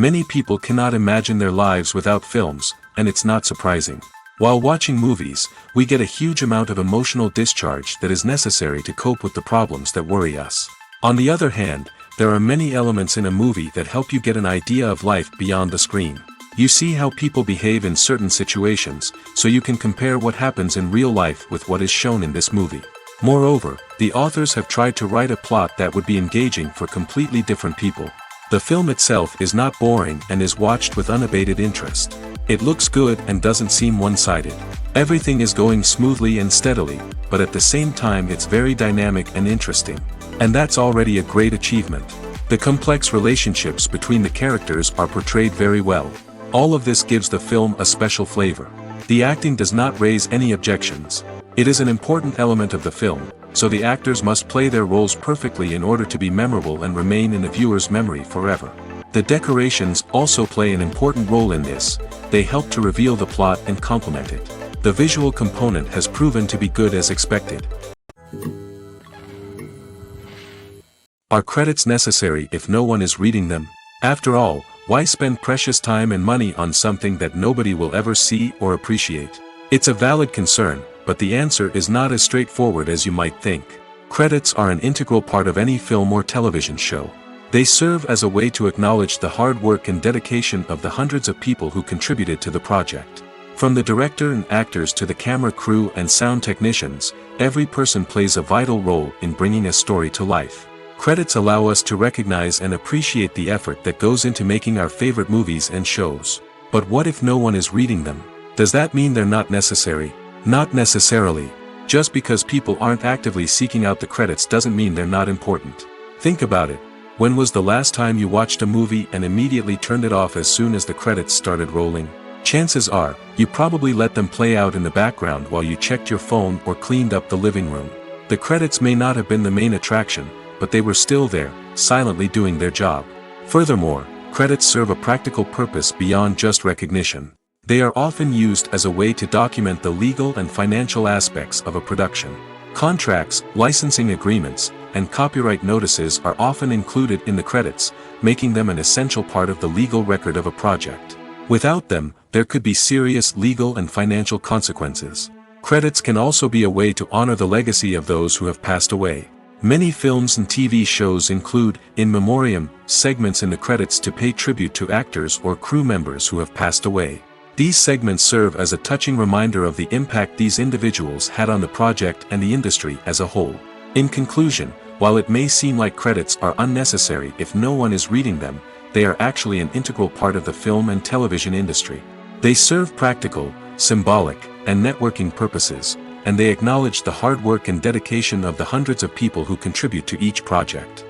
Many people cannot imagine their lives without films, and it's not surprising. While watching movies, we get a huge amount of emotional discharge that is necessary to cope with the problems that worry us. On the other hand, there are many elements in a movie that help you get an idea of life beyond the screen. You see how people behave in certain situations, so you can compare what happens in real life with what is shown in this movie. Moreover, the authors have tried to write a plot that would be engaging for completely different people. The film itself is not boring and is watched with unabated interest. It looks good and doesn't seem one-sided. Everything is going smoothly and steadily, but at the same time it's very dynamic and interesting. And that's already a great achievement. The complex relationships between the characters are portrayed very well. All of this gives the film a special flavor. The acting does not raise any objections. It is an important element of the film, so the actors must play their roles perfectly in order to be memorable and remain in the viewer's memory forever. The decorations also play an important role in this. They help to reveal the plot and complement it. The visual component has proven to be good as expected. Are credits necessary if no one is reading them? After all, why spend precious time and money on something that nobody will ever see or appreciate? It's a valid concern, but the answer is not as straightforward as you might think. Credits are an integral part of any film or television show. They serve as a way to acknowledge the hard work and dedication of the hundreds of people who contributed to the project. From the director and actors to the camera crew and sound technicians, every person plays a vital role in bringing a story to life. Credits allow us to recognize and appreciate the effort that goes into making our favorite movies and shows. But what if no one is reading them? Does that mean they're not necessary? Not necessarily. Just because people aren't actively seeking out the credits doesn't mean they're not important. Think about it. When was the last time you watched a movie and immediately turned it off as soon as the credits started rolling? Chances are, you probably let them play out in the background while you checked your phone or cleaned up the living room. The credits may not have been the main attraction, but they were still there, silently doing their job. Furthermore, credits serve a practical purpose beyond just recognition. They are often used as a way to document the legal and financial aspects of a production. Contracts, licensing agreements, and copyright notices are often included in the credits, making them an essential part of the legal record of a project. Without them, there could be serious legal and financial consequences. Credits can also be a way to honor the legacy of those who have passed away. Many films and TV shows include, in memoriam, segments in the credits to pay tribute to actors or crew members who have passed away. These segments serve as a touching reminder of the impact these individuals had on the project and the industry as a whole. In conclusion, while it may seem like credits are unnecessary if no one is reading them, they are actually an integral part of the film and television industry. They serve practical, symbolic, and networking purposes, and they acknowledge the hard work and dedication of the hundreds of people who contribute to each project.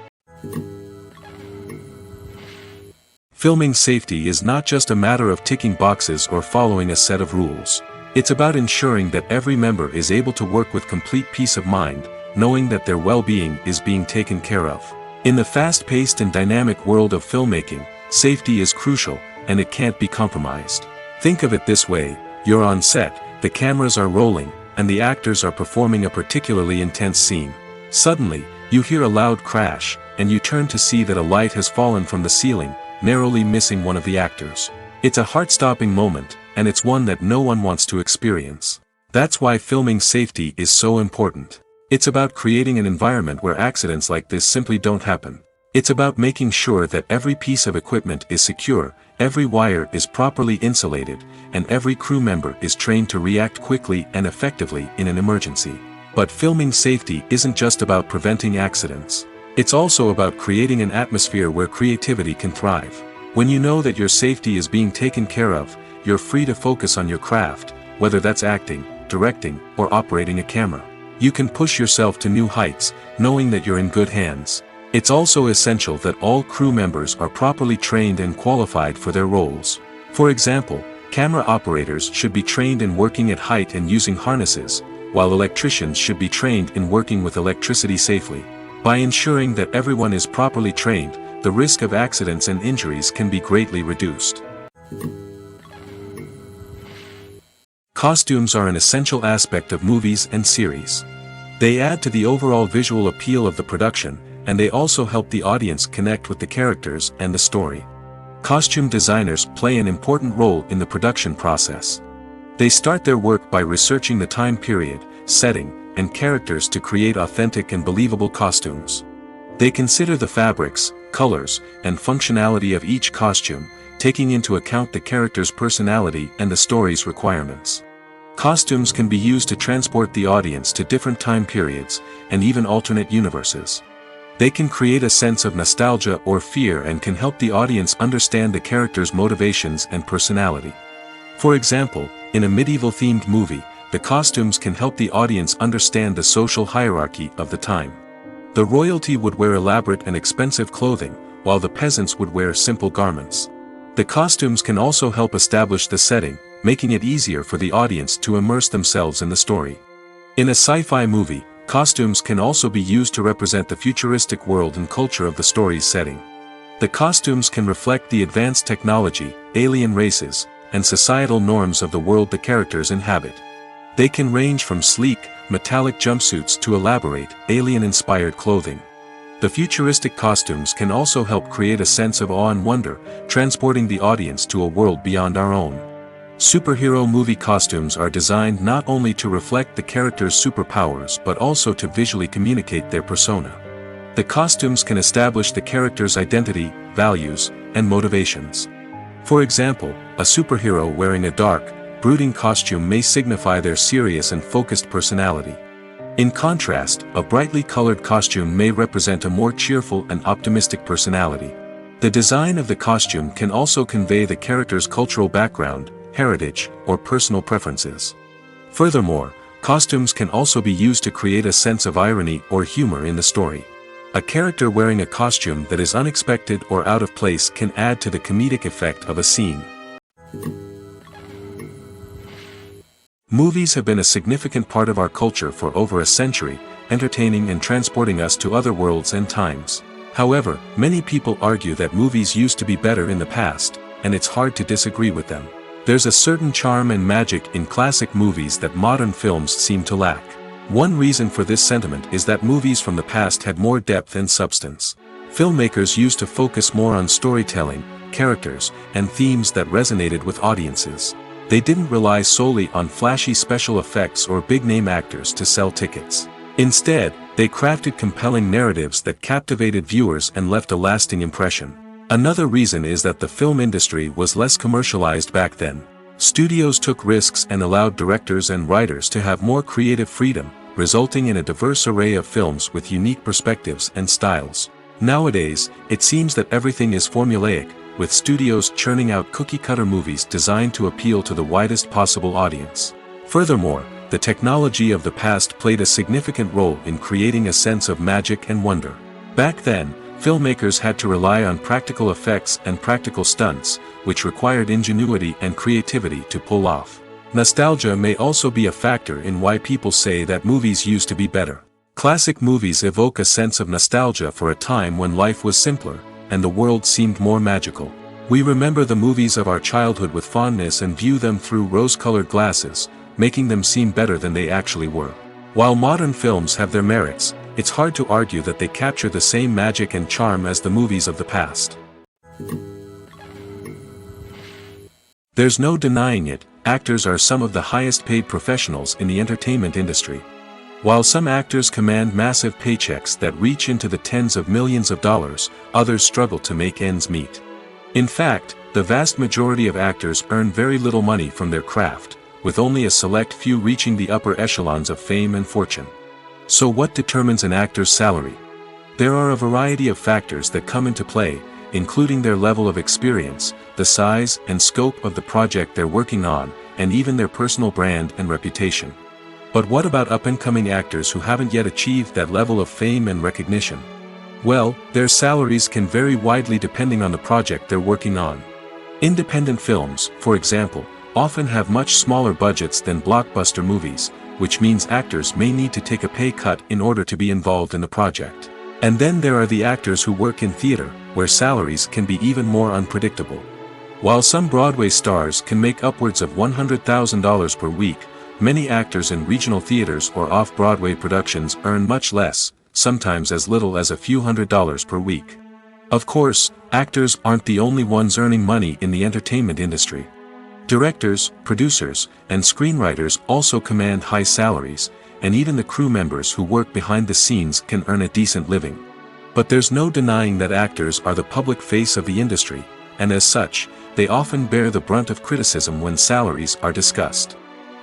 Filming safety is not just a matter of ticking boxes or following a set of rules. It's about ensuring that every member is able to work with complete peace of mind, knowing that their well-being is being taken care of. In the fast-paced and dynamic world of filmmaking, safety is crucial, and it can't be compromised. Think of it this way: you're on set, the cameras are rolling, and the actors are performing a particularly intense scene. Suddenly, you hear a loud crash, and you turn to see that a light has fallen from the ceiling, narrowly missing one of the actors. It's a heart-stopping moment, and it's one that no one wants to experience. That's why filming safety is so important. It's about creating an environment where accidents like this simply don't happen. It's about making sure that every piece of equipment is secure, every wire is properly insulated, and every crew member is trained to react quickly and effectively in an emergency. But filming safety isn't just about preventing accidents. It's also about creating an atmosphere where creativity can thrive. When you know that your safety is being taken care of, you're free to focus on your craft, whether that's acting, directing, or operating a camera. You can push yourself to new heights, knowing that you're in good hands. It's also essential that all crew members are properly trained and qualified for their roles. For example, camera operators should be trained in working at height and using harnesses, while electricians should be trained in working with electricity safely. By ensuring that everyone is properly trained, the risk of accidents and injuries can be greatly reduced. Costumes are an essential aspect of movies and series. They add to the overall visual appeal of the production, and they also help the audience connect with the characters and the story. Costume designers play an important role in the production process. They start their work by researching the time period, setting, and characters to create authentic and believable costumes. They consider the fabrics, colors, and functionality of each costume, taking into account the character's personality and the story's requirements. Costumes can be used to transport the audience to different time periods, and even alternate universes. They can create a sense of nostalgia or fear and can help the audience understand the character's motivations and personality. For example, in a medieval-themed movie, the costumes can help the audience understand the social hierarchy of the time. The royalty would wear elaborate and expensive clothing, while the peasants would wear simple garments. The costumes can also help establish the setting, making it easier for the audience to immerse themselves in the story. In a sci-fi movie, costumes can also be used to represent the futuristic world and culture of the story's setting. The costumes can reflect the advanced technology, alien races, and societal norms of the world the characters inhabit. They can range from sleek, metallic jumpsuits to elaborate, alien-inspired clothing. The futuristic costumes can also help create a sense of awe and wonder, transporting the audience to a world beyond our own. Superhero movie costumes are designed not only to reflect the character's superpowers but also to visually communicate their persona. The costumes can establish the character's identity, values, and motivations. For example, a superhero wearing a dark, brooding costume may signify their serious and focused personality. In contrast, a brightly colored costume may represent a more cheerful and optimistic personality. The design of the costume can also convey the character's cultural background, heritage, or personal preferences. Furthermore, costumes can also be used to create a sense of irony or humor in the story. A character wearing a costume that is unexpected or out of place can add to the comedic effect of a scene. Movies have been a significant part of our culture for over a century, entertaining and transporting us to other worlds and times. However, many people argue that movies used to be better in the past, and it's hard to disagree with them. There's a certain charm and magic in classic movies that modern films seem to lack. One reason for this sentiment is that movies from the past had more depth and substance. Filmmakers used to focus more on storytelling, characters, and themes that resonated with audiences. They didn't rely solely on flashy special effects or big-name actors to sell tickets. Instead, they crafted compelling narratives that captivated viewers and left a lasting impression. Another reason is that the film industry was less commercialized back then. Studios took risks and allowed directors and writers to have more creative freedom, resulting in a diverse array of films with unique perspectives and styles. Nowadays, it seems that everything is formulaic, with studios churning out cookie-cutter movies designed to appeal to the widest possible audience. Furthermore, the technology of the past played a significant role in creating a sense of magic and wonder. Back then, filmmakers had to rely on practical effects and practical stunts, which required ingenuity and creativity to pull off. Nostalgia may also be a factor in why people say that movies used to be better. Classic movies evoke a sense of nostalgia for a time when life was simpler, and the world seemed more magical. We remember the movies of our childhood with fondness and view them through rose-colored glasses, making them seem better than they actually were. While modern films have their merits, it's hard to argue that they capture the same magic and charm as the movies of the past. There's no denying it, actors are some of the highest-paid professionals in the entertainment industry. While some actors command massive paychecks that reach into the tens of millions of dollars, others struggle to make ends meet. In fact, the vast majority of actors earn very little money from their craft, with only a select few reaching the upper echelons of fame and fortune. So what determines an actor's salary? There are a variety of factors that come into play, including their level of experience, the size and scope of the project they're working on, and even their personal brand and reputation. But what about up-and-coming actors who haven't yet achieved that level of fame and recognition? Well, their salaries can vary widely depending on the project they're working on. Independent films, for example, often have much smaller budgets than blockbuster movies, which means actors may need to take a pay cut in order to be involved in the project. And then there are the actors who work in theater, where salaries can be even more unpredictable. While some Broadway stars can make upwards of $100,000 per week, many actors in regional theaters or off-Broadway productions earn much less, sometimes as little as a few $100s per week. Of course, actors aren't the only ones earning money in the entertainment industry. Directors, producers, and screenwriters also command high salaries, and even the crew members who work behind the scenes can earn a decent living. But there's no denying that actors are the public face of the industry, and as such, they often bear the brunt of criticism when salaries are discussed.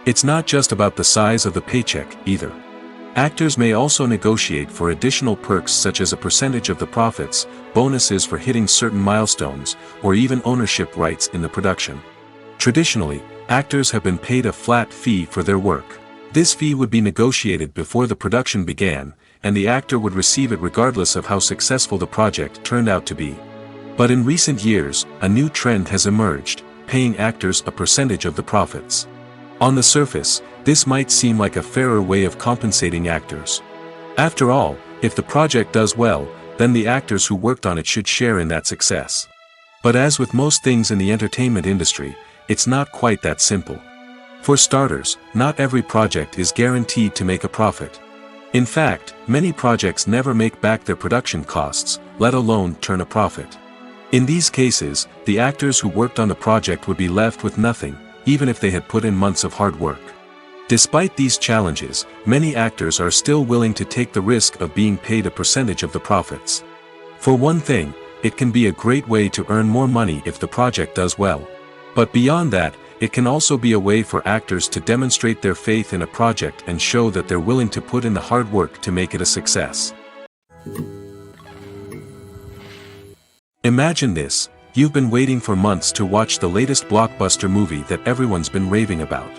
It's not just about the size of the paycheck, either. Actors may also negotiate for additional perks such as a percentage of the profits, bonuses for hitting certain milestones, or even ownership rights in the production. Traditionally, actors have been paid a flat fee for their work. This fee would be negotiated before the production began, and the actor would receive it regardless of how successful the project turned out to be. But in recent years, a new trend has emerged, paying actors a percentage of the profits. On the surface, this might seem like a fairer way of compensating actors. After all, if the project does well, then the actors who worked on it should share in that success. But as with most things in the entertainment industry, it's not quite that simple. For starters, not every project is guaranteed to make a profit. In fact, many projects never make back their production costs, let alone turn a profit. In these cases, the actors who worked on the project would be left with nothing, even if they had put in months of hard work. Despite these challenges, many actors are still willing to take the risk of being paid a percentage of the profits. For one thing, it can be a great way to earn more money if the project does well. But beyond that, it can also be a way for actors to demonstrate their faith in a project and show that they're willing to put in the hard work to make it a success. Imagine this: you've been waiting for months to watch the latest blockbuster movie that everyone's been raving about.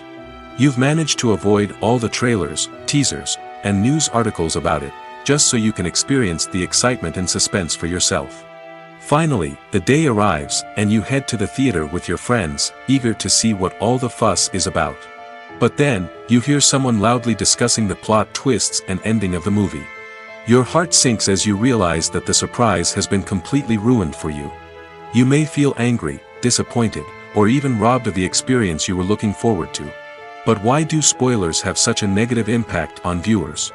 You've managed to avoid all the trailers, teasers, and news articles about it, just so you can experience the excitement and suspense for yourself. Finally, the day arrives, and you head to the theater with your friends, eager to see what all the fuss is about. But then, you hear someone loudly discussing the plot twists and ending of the movie. Your heart sinks as you realize that the surprise has been completely ruined for you. You may feel angry, disappointed, or even robbed of the experience you were looking forward to. But why do spoilers have such a negative impact on viewers?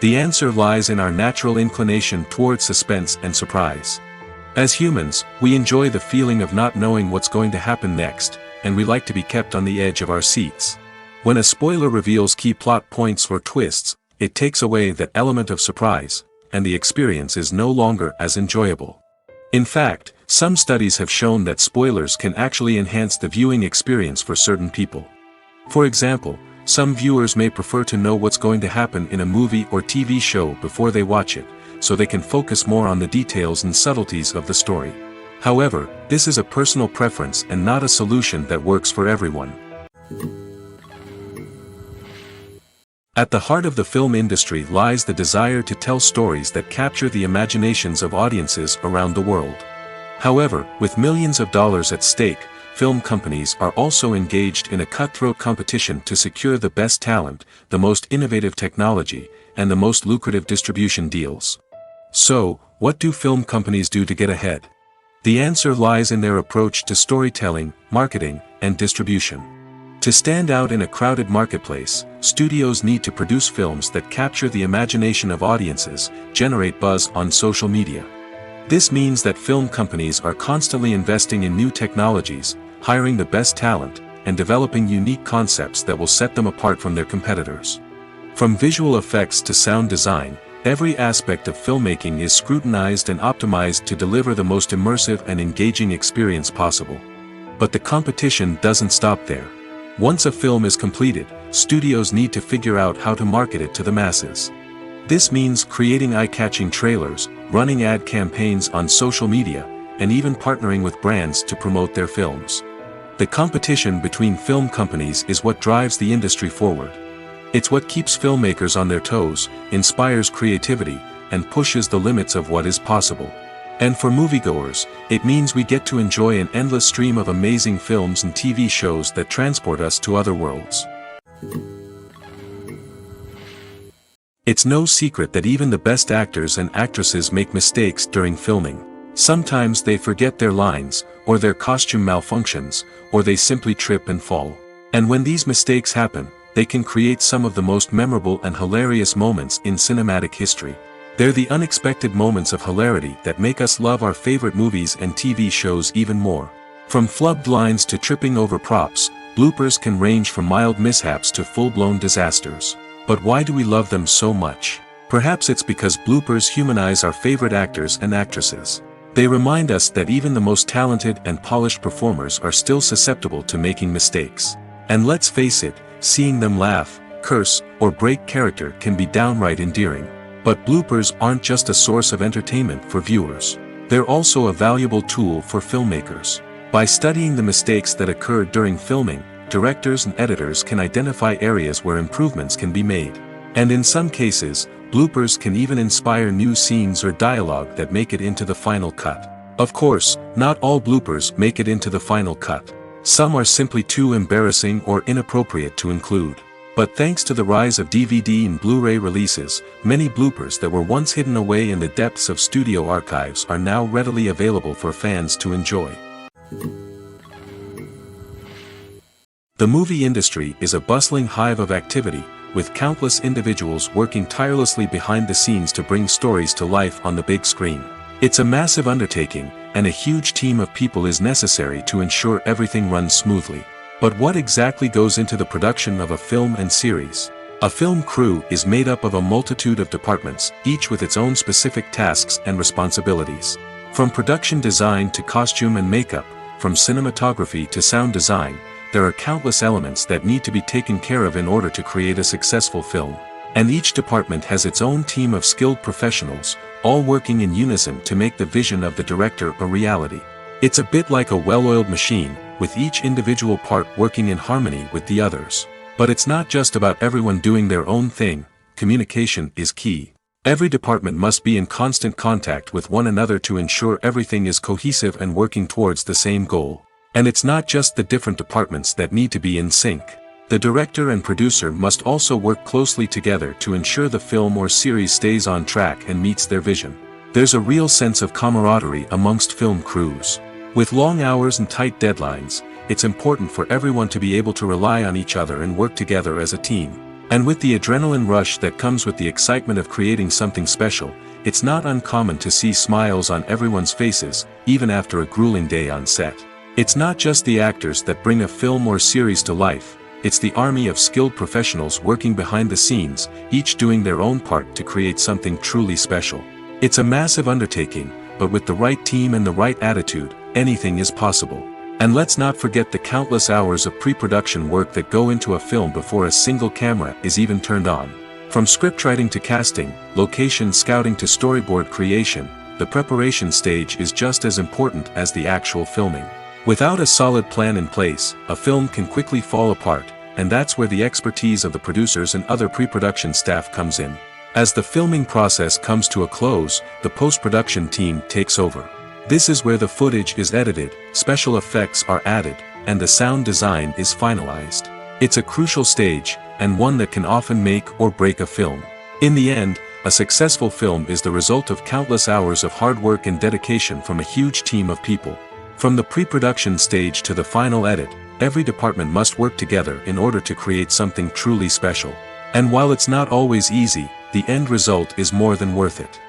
The answer lies in our natural inclination towards suspense and surprise. As humans, we enjoy the feeling of not knowing what's going to happen next, and we like to be kept on the edge of our seats. When a spoiler reveals key plot points or twists, it takes away that element of surprise, and the experience is no longer as enjoyable. In fact, some studies have shown that spoilers can actually enhance the viewing experience for certain people. For example, some viewers may prefer to know what's going to happen in a movie or TV show before they watch it, so they can focus more on the details and subtleties of the story. However, this is a personal preference and not a solution that works for everyone. At the heart of the film industry lies the desire to tell stories that capture the imaginations of audiences around the world. However, with millions of dollars at stake, film companies are also engaged in a cutthroat competition to secure the best talent, the most innovative technology, and the most lucrative distribution deals. So, what do film companies do to get ahead? The answer lies in their approach to storytelling, marketing, and distribution. To stand out in a crowded marketplace, studios need to produce films that capture the imagination of audiences, generate buzz on social media. This means that film companies are constantly investing in new technologies, hiring the best talent, and developing unique concepts that will set them apart from their competitors. From visual effects to sound design, every aspect of filmmaking is scrutinized and optimized to deliver the most immersive and engaging experience possible. But the competition doesn't stop there. Once a film is completed, studios need to figure out how to market it to the masses. This means creating eye-catching trailers, running ad campaigns on social media, and even partnering with brands to promote their films. The competition between film companies is what drives the industry forward. It's what keeps filmmakers on their toes, inspires creativity, and pushes the limits of what is possible. And for moviegoers, it means we get to enjoy an endless stream of amazing films and TV shows that transport us to other worlds. It's no secret that even the best actors and actresses make mistakes during filming. Sometimes they forget their lines, or their costume malfunctions, or they simply trip and fall. And when these mistakes happen, they can create some of the most memorable and hilarious moments in cinematic history. They're the unexpected moments of hilarity that make us love our favorite movies and TV shows even more. From flubbed lines to tripping over props, bloopers can range from mild mishaps to full-blown disasters. But why do we love them so much? Perhaps it's because bloopers humanize our favorite actors and actresses. They remind us that even the most talented and polished performers are still susceptible to making mistakes. And let's face it, seeing them laugh, curse, or break character can be downright endearing. But bloopers aren't just a source of entertainment for viewers. They're also a valuable tool for filmmakers. By studying the mistakes that occurred during filming, directors and editors can identify areas where improvements can be made. And in some cases, bloopers can even inspire new scenes or dialogue that make it into the final cut. Of course, not all bloopers make it into the final cut. Some are simply too embarrassing or inappropriate to include. But thanks to the rise of DVD and Blu-ray releases, many bloopers that were once hidden away in the depths of studio archives are now readily available for fans to enjoy. The movie industry is a bustling hive of activity, with countless individuals working tirelessly behind the scenes to bring stories to life on the big screen. It's a massive undertaking, and a huge team of people is necessary to ensure everything runs smoothly. But what exactly goes into the production of a film and series? A film crew is made up of a multitude of departments, each with its own specific tasks and responsibilities. From production design to costume and makeup, from cinematography to sound design, there are countless elements that need to be taken care of in order to create a successful film. And each department has its own team of skilled professionals, all working in unison to make the vision of the director a reality. It's a bit like a well-oiled machine, with each individual part working in harmony with the others. But it's not just about everyone doing their own thing. Communication is key. Every department must be in constant contact with one another to ensure everything is cohesive and working towards the same goal. And it's not just the different departments that need to be in sync. The director and producer must also work closely together to ensure the film or series stays on track and meets their vision. There's a real sense of camaraderie amongst film crews. With long hours and tight deadlines, it's important for everyone to be able to rely on each other and work together as a team. And with the adrenaline rush that comes with the excitement of creating something special, it's not uncommon to see smiles on everyone's faces, even after a grueling day on set. It's not just the actors that bring a film or series to life, it's the army of skilled professionals working behind the scenes, each doing their own part to create something truly special. It's a massive undertaking, but with the right team and the right attitude, anything is possible. And let's not forget the countless hours of pre-production work that go into a film before a single camera is even turned on. From scriptwriting to casting, location scouting to storyboard creation, the preparation stage is just as important as the actual filming. Without a solid plan in place, a film can quickly fall apart, and that's where the expertise of the producers and other pre-production staff comes in. As the filming process comes to a close, the post-production team takes over. This is where the footage is edited, special effects are added, and the sound design is finalized. It's a crucial stage, and one that can often make or break a film. In the end, a successful film is the result of countless hours of hard work and dedication from a huge team of people. From the pre-production stage to the final edit, every department must work together in order to create something truly special. And while it's not always easy, the end result is more than worth it.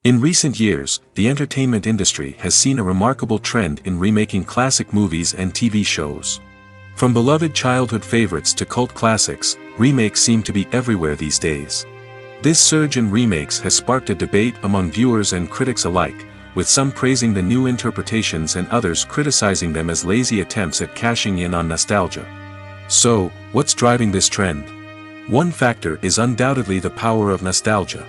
In recent years, the entertainment industry has seen a remarkable trend in remaking classic movies and TV shows. From beloved childhood favorites to cult classics, remakes seem to be everywhere these days. This surge in remakes has sparked a debate among viewers and critics alike, with some praising the new interpretations and others criticizing them as lazy attempts at cashing in on nostalgia. So, what's driving this trend? One factor is undoubtedly the power of nostalgia.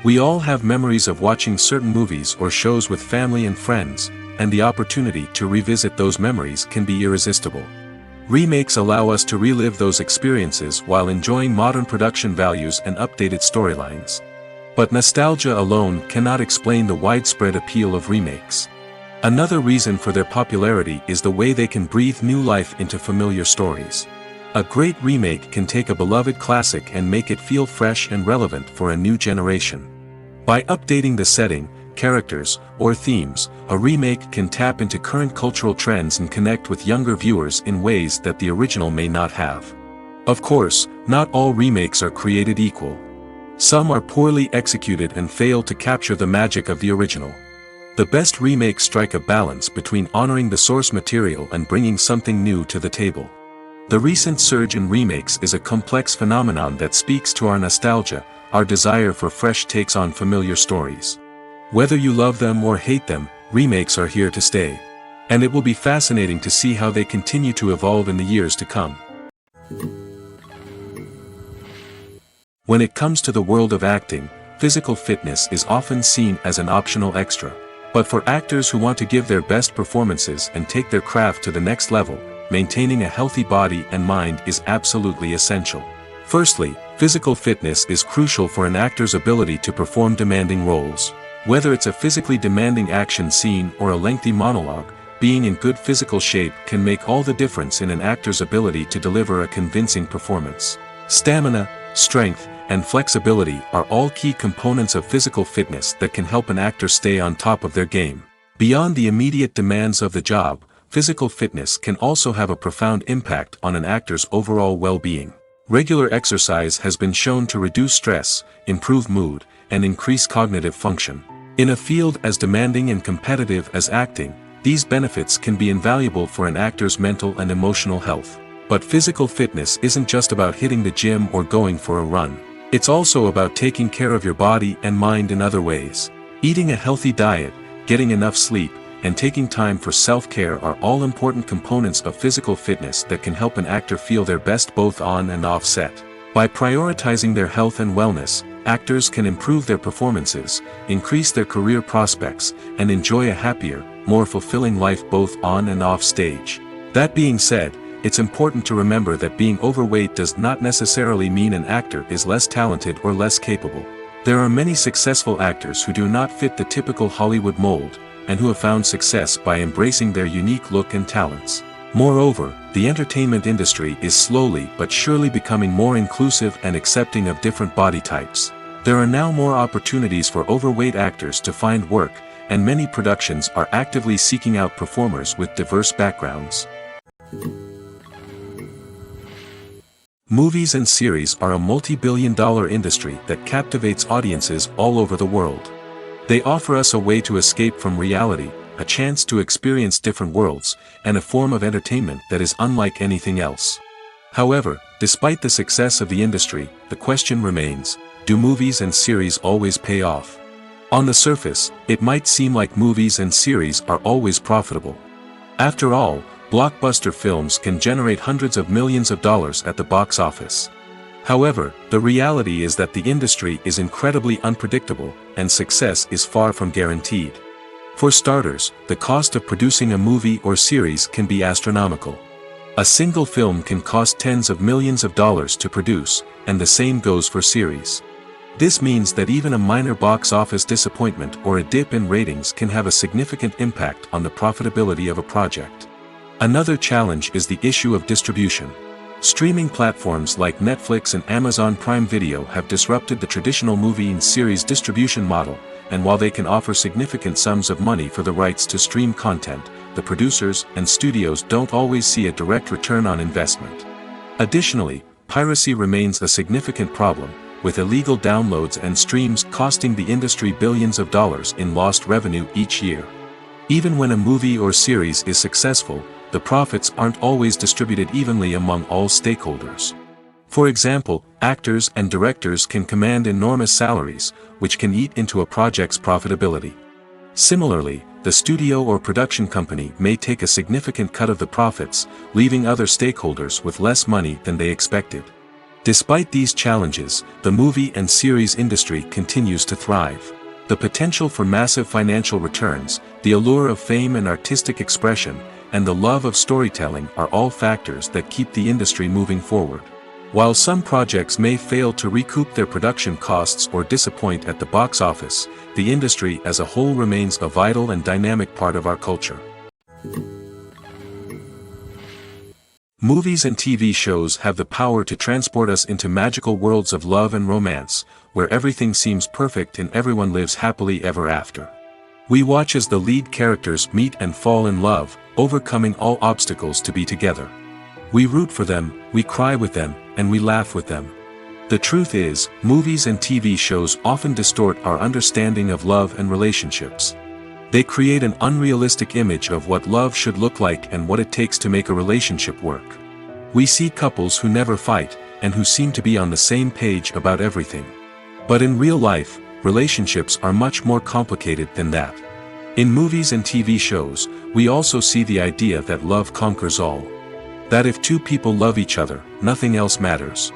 We all have memories of watching certain movies or shows with family and friends, and the opportunity to revisit those memories can be irresistible. Remakes allow us to relive those experiences while enjoying modern production values and updated storylines. But nostalgia alone cannot explain the widespread appeal of remakes. Another reason for their popularity is the way they can breathe new life into familiar stories. A great remake can take a beloved classic and make it feel fresh and relevant for a new generation. By updating the setting, characters, or themes, a remake can tap into current cultural trends and connect with younger viewers in ways that the original may not have. Of course, not all remakes are created equal. Some are poorly executed and fail to capture the magic of the original. The best remakes strike a balance between honoring the source material and bringing something new to the table. The recent surge in remakes is a complex phenomenon that speaks to our nostalgia, our desire for fresh takes on familiar stories. Whether you love them or hate them, remakes are here to stay. And it will be fascinating to see how they continue to evolve in the years to come. When it comes to the world of acting, physical fitness is often seen as an optional extra. But for actors who want to give their best performances and take their craft to the next level, maintaining a healthy body and mind is absolutely essential. Firstly, physical fitness is crucial for an actor's ability to perform demanding roles. Whether it's a physically demanding action scene or a lengthy monologue, being in good physical shape can make all the difference in an actor's ability to deliver a convincing performance. Stamina, strength, and flexibility are all key components of physical fitness that can help an actor stay on top of their game. Beyond the immediate demands of the job, physical fitness can also have a profound impact on an actor's overall well-being. Regular exercise has been shown to reduce stress, improve mood, and increase cognitive function. In a field as demanding and competitive as acting, these benefits can be invaluable for an actor's mental and emotional health. But physical fitness isn't just about hitting the gym or going for a run. It's also about taking care of your body and mind in other ways. Eating a healthy diet, getting enough sleep, and taking time for self-care are all important components of physical fitness that can help an actor feel their best both on and off set. By prioritizing their health and wellness, actors can improve their performances, increase their career prospects, and enjoy a happier, more fulfilling life both on and off stage. That being said, it's important to remember that being overweight does not necessarily mean an actor is less talented or less capable. There are many successful actors who do not fit the typical Hollywood mold, and who have found success by embracing their unique look and talents. Moreover, the entertainment industry is slowly but surely becoming more inclusive and accepting of different body types. There are now more opportunities for overweight actors to find work, and many productions are actively seeking out performers with diverse backgrounds. Movies and series are a multi-billion-dollar industry that captivates audiences all over the world. They offer us a way to escape from reality, a chance to experience different worlds, and a form of entertainment that is unlike anything else. However, despite the success of the industry, the question remains, do movies and series always pay off? On the surface, it might seem like movies and series are always profitable. After all, blockbuster films can generate hundreds of millions of dollars at the box office. However, the reality is that the industry is incredibly unpredictable, and success is far from guaranteed. For starters, the cost of producing a movie or series can be astronomical. A single film can cost tens of millions of dollars to produce, and the same goes for series. This means that even a minor box office disappointment or a dip in ratings can have a significant impact on the profitability of a project. Another challenge is the issue of distribution. Streaming platforms like Netflix and Amazon Prime Video have disrupted the traditional movie and series distribution model, and while they can offer significant sums of money for the rights to stream content, the producers and studios don't always see a direct return on investment. Additionally, piracy remains a significant problem, with illegal downloads and streams costing the industry billions of dollars in lost revenue each year. Even when a movie or series is successful, the profits aren't always distributed evenly among all stakeholders. For example, actors and directors can command enormous salaries, which can eat into a project's profitability. Similarly, the studio or production company may take a significant cut of the profits, leaving other stakeholders with less money than they expected. Despite these challenges, the movie and series industry continues to thrive. The potential for massive financial returns, the allure of fame and artistic expression, and the love of storytelling are all factors that keep the industry moving forward. While some projects may fail to recoup their production costs or disappoint at the box office, the industry as a whole remains a vital and dynamic part of our culture. Movies and TV shows have the power to transport us into magical worlds of love and romance, where everything seems perfect and everyone lives happily ever after. We watch as the lead characters meet and fall in love, overcoming all obstacles to be together. We root for them, we cry with them, and we laugh with them. The truth is, movies and TV shows often distort our understanding of love and relationships. They create an unrealistic image of what love should look like and what it takes to make a relationship work. We see couples who never fight, and who seem to be on the same page about everything. But in real life, relationships are much more complicated than that. In movies and TV shows, we also see the idea that love conquers all. That if two people love each other, nothing else matters.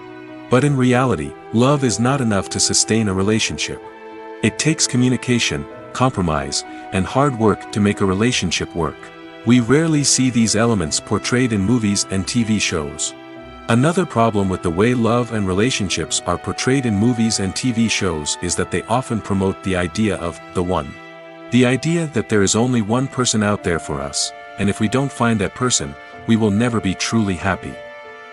But in reality, love is not enough to sustain a relationship. It takes communication, compromise, and hard work to make a relationship work. We rarely see these elements portrayed in movies and TV shows. Another problem with the way love and relationships are portrayed in movies and TV shows is that they often promote the idea of the one. The idea that there is only one person out there for us, and if we don't find that person, we will never be truly happy.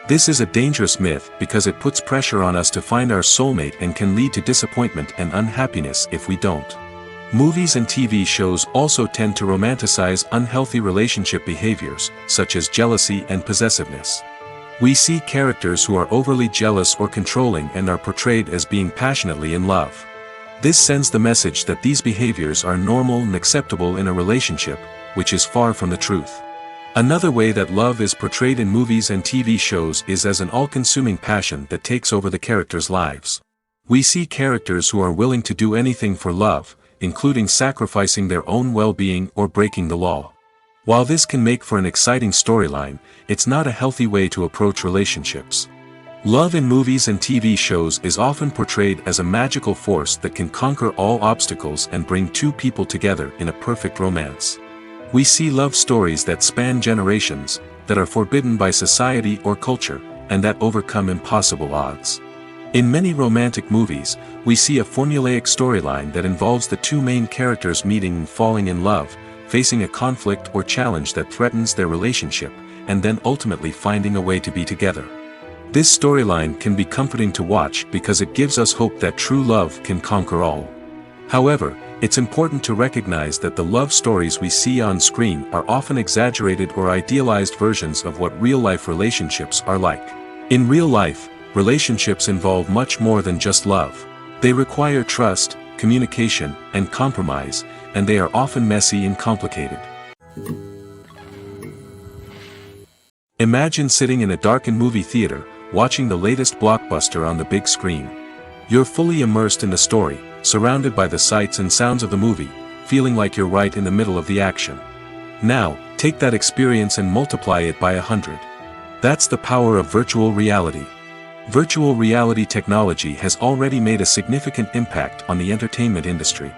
This is a dangerous myth because it puts pressure on us to find our soulmate and can lead to disappointment and unhappiness if we don't. Movies and TV shows also tend to romanticize unhealthy relationship behaviors, such as jealousy and possessiveness. We see characters who are overly jealous or controlling and are portrayed as being passionately in love. This sends the message that these behaviors are normal and acceptable in a relationship, which is far from the truth. Another way that love is portrayed in movies and TV shows is as an all-consuming passion that takes over the characters' lives. We see characters who are willing to do anything for love, including sacrificing their own well-being or breaking the law. While this can make for an exciting storyline, it's not a healthy way to approach relationships. Love in movies and TV shows is often portrayed as a magical force that can conquer all obstacles and bring two people together in a perfect romance. We see love stories that span generations, that are forbidden by society or culture, and that overcome impossible odds. In many romantic movies, we see a formulaic storyline that involves the two main characters meeting and falling in love, facing a conflict or challenge that threatens their relationship, and then ultimately finding a way to be together. This storyline can be comforting to watch because it gives us hope that true love can conquer all. However, it's important to recognize that the love stories we see on screen are often exaggerated or idealized versions of what real-life relationships are like. In real life, relationships involve much more than just love. They require trust, communication, and compromise, and they are often messy and complicated. Imagine sitting in a darkened movie theater, watching the latest blockbuster on the big screen. You're fully immersed in the story, surrounded by the sights and sounds of the movie, feeling like you're right in the middle of the action. Now, take that experience and multiply it by 100. That's the power of virtual reality. Virtual reality technology has already made a significant impact on the entertainment industry.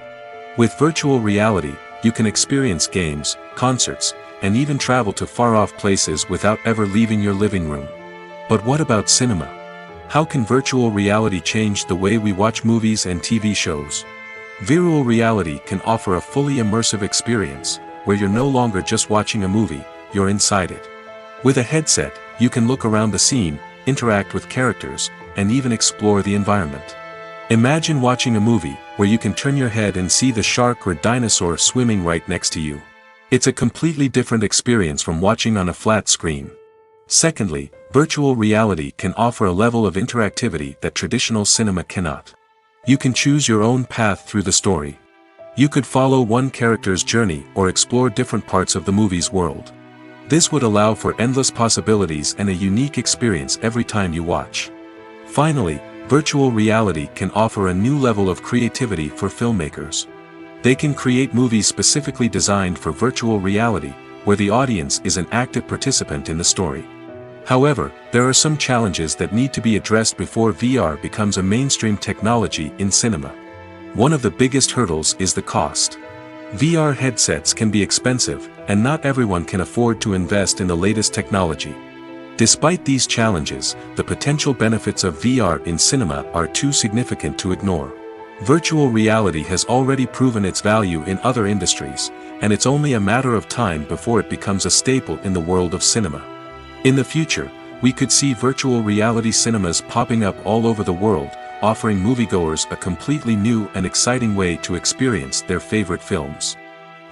With virtual reality, you can experience games, concerts, and even travel to far-off places without ever leaving your living room. But what about cinema? How can virtual reality change the way we watch movies and TV shows? Virtual reality can offer a fully immersive experience, where you're no longer just watching a movie, you're inside it. With a headset, you can look around the scene, interact with characters, and even explore the environment. Imagine watching a movie, where you can turn your head and see the shark or dinosaur swimming right next to you. It's a completely different experience from watching on a flat screen. Secondly, virtual reality can offer a level of interactivity that traditional cinema cannot. You can choose your own path through the story. You could follow one character's journey or explore different parts of the movie's world. This would allow for endless possibilities and a unique experience every time you watch. Finally, virtual reality can offer a new level of creativity for filmmakers. They can create movies specifically designed for virtual reality, where the audience is an active participant in the story. However, there are some challenges that need to be addressed before VR becomes a mainstream technology in cinema. One of the biggest hurdles is the cost. VR headsets can be expensive, and not everyone can afford to invest in the latest technology. Despite these challenges, the potential benefits of VR in cinema are too significant to ignore. Virtual reality has already proven its value in other industries, and it's only a matter of time before it becomes a staple in the world of cinema. In the future, we could see virtual reality cinemas popping up all over the world, offering moviegoers a completely new and exciting way to experience their favorite films.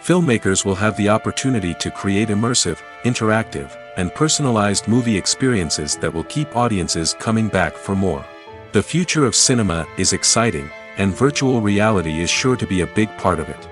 Filmmakers will have the opportunity to create immersive, interactive, and personalized movie experiences that will keep audiences coming back for more. The future of cinema is exciting, and virtual reality is sure to be a big part of it.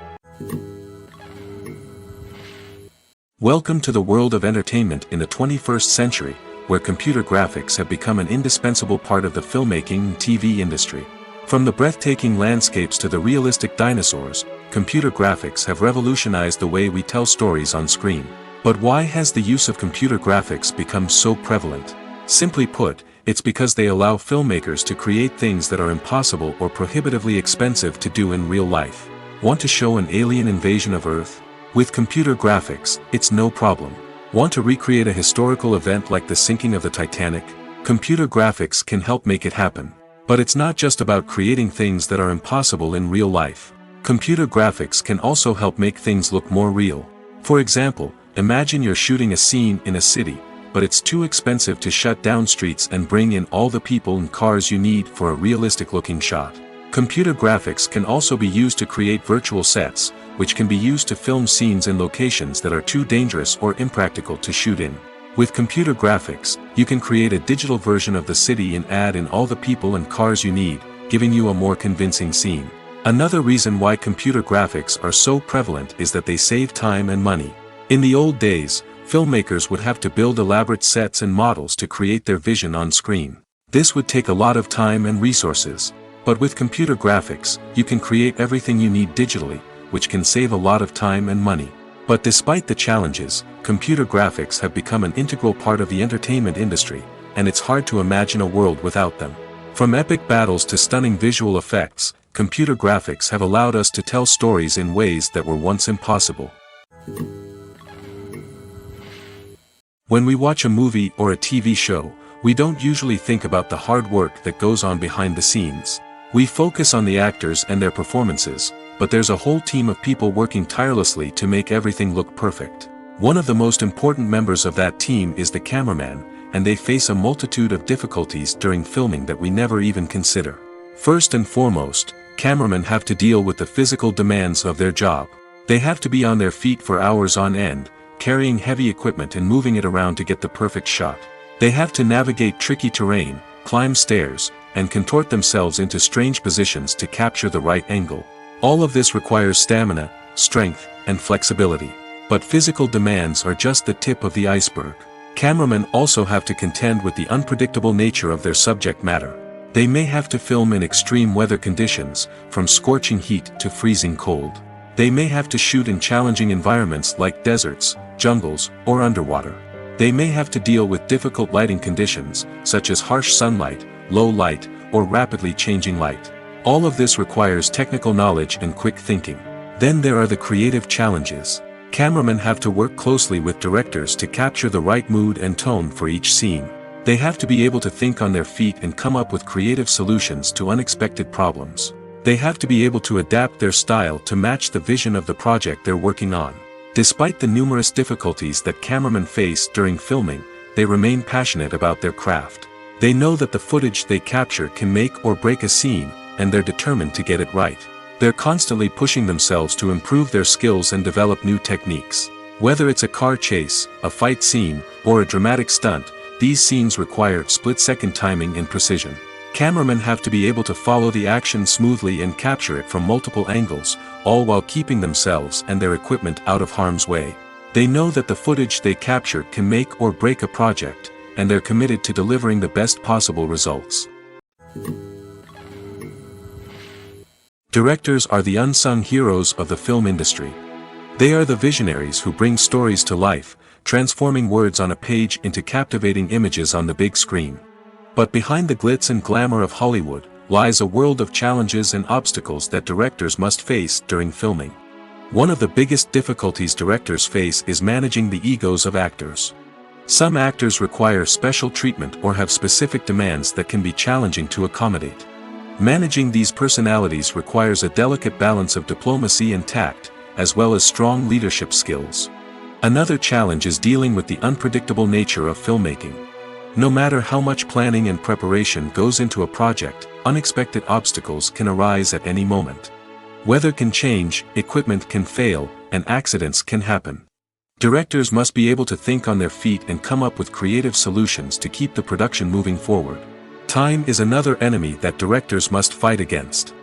Welcome to the world of entertainment in the 21st century, where computer graphics have become an indispensable part of the filmmaking and TV industry. From the breathtaking landscapes to the realistic dinosaurs, computer graphics have revolutionized the way we tell stories on screen. But why has the use of computer graphics become so prevalent? Simply put, it's because they allow filmmakers to create things that are impossible or prohibitively expensive to do in real life. Want to show an alien invasion of Earth? With computer graphics, it's no problem. Want to recreate a historical event like the sinking of the Titanic? Computer graphics can help make it happen. But it's not just about creating things that are impossible in real life. Computer graphics can also help make things look more real. For example, imagine you're shooting a scene in a city, but it's too expensive to shut down streets and bring in all the people and cars you need for a realistic-looking shot. Computer graphics can also be used to create virtual sets, which can be used to film scenes in locations that are too dangerous or impractical to shoot in. With computer graphics, you can create a digital version of the city and add in all the people and cars you need, giving you a more convincing scene. Another reason why computer graphics are so prevalent is that they save time and money. In the old days, filmmakers would have to build elaborate sets and models to create their vision on screen. This would take a lot of time and resources. But with computer graphics, you can create everything you need digitally, which can save a lot of time and money. But despite the challenges, computer graphics have become an integral part of the entertainment industry, and it's hard to imagine a world without them. From epic battles to stunning visual effects, computer graphics have allowed us to tell stories in ways that were once impossible. When we watch a movie or a TV show, we don't usually think about the hard work that goes on behind the scenes. We focus on the actors and their performances, but there's a whole team of people working tirelessly to make everything look perfect. One of the most important members of that team is the cameraman, and they face a multitude of difficulties during filming that we never even consider. First and foremost, cameramen have to deal with the physical demands of their job. They have to be on their feet for hours on end, carrying heavy equipment and moving it around to get the perfect shot. They have to navigate tricky terrain, climb stairs, and contort themselves into strange positions to capture the right angle. All of this requires stamina, strength, and flexibility. But physical demands are just the tip of the iceberg. Cameramen also have to contend with the unpredictable nature of their subject matter. They may have to film in extreme weather conditions, from scorching heat to freezing cold. They may have to shoot in challenging environments like deserts, jungles, or underwater. They may have to deal with difficult lighting conditions, such as harsh sunlight, low light, or rapidly changing light. All of this requires technical knowledge and quick thinking. Then there are the creative challenges. Cameramen have to work closely with directors to capture the right mood and tone for each scene. They have to be able to think on their feet and come up with creative solutions to unexpected problems. They have to be able to adapt their style to match the vision of the project they're working on. Despite the numerous difficulties that cameramen face during filming, they remain passionate about their craft. They know that the footage they capture can make or break a scene, and they're determined to get it right. They're constantly pushing themselves to improve their skills and develop new techniques. Whether it's a car chase, a fight scene, or a dramatic stunt, these scenes require split-second timing and precision. Cameramen have to be able to follow the action smoothly and capture it from multiple angles, all while keeping themselves and their equipment out of harm's way. They know that the footage they capture can make or break a project, and they're committed to delivering the best possible results. Directors are the unsung heroes of the film industry. They are the visionaries who bring stories to life, transforming words on a page into captivating images on the big screen. But behind the glitz and glamour of Hollywood, lies a world of challenges and obstacles that directors must face during filming. One of the biggest difficulties directors face is managing the egos of actors. Some actors require special treatment or have specific demands that can be challenging to accommodate. Managing these personalities requires a delicate balance of diplomacy and tact, as well as strong leadership skills. Another challenge is dealing with the unpredictable nature of filmmaking. No matter how much planning and preparation goes into a project, unexpected obstacles can arise at any moment. Weather can change, equipment can fail, and accidents can happen. Directors must be able to think on their feet and come up with creative solutions to keep the production moving forward. Time is another enemy that directors must fight against.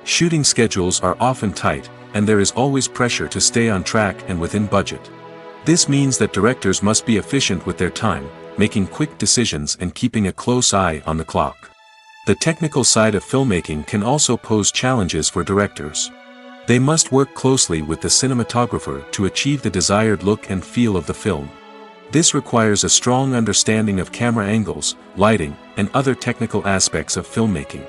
Shooting schedules are often tight, and there is always pressure to stay on track and within budget. This means that directors must be efficient with their time, making quick decisions and keeping a close eye on the clock. The technical side of filmmaking can also pose challenges for directors. They must work closely with the cinematographer to achieve the desired look and feel of the film. This requires a strong understanding of camera angles, lighting, and other technical aspects of filmmaking.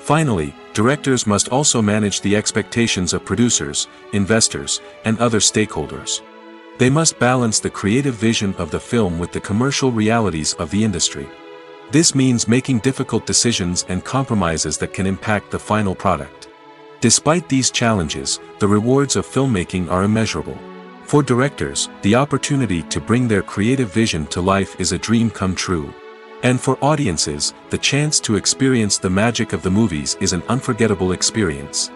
Finally, directors must also manage the expectations of producers, investors, and other stakeholders. They must balance the creative vision of the film with the commercial realities of the industry. This means making difficult decisions and compromises that can impact the final product. Despite these challenges, the rewards of filmmaking are immeasurable. For directors, the opportunity to bring their creative vision to life is a dream come true. And for audiences, the chance to experience the magic of the movies is an unforgettable experience.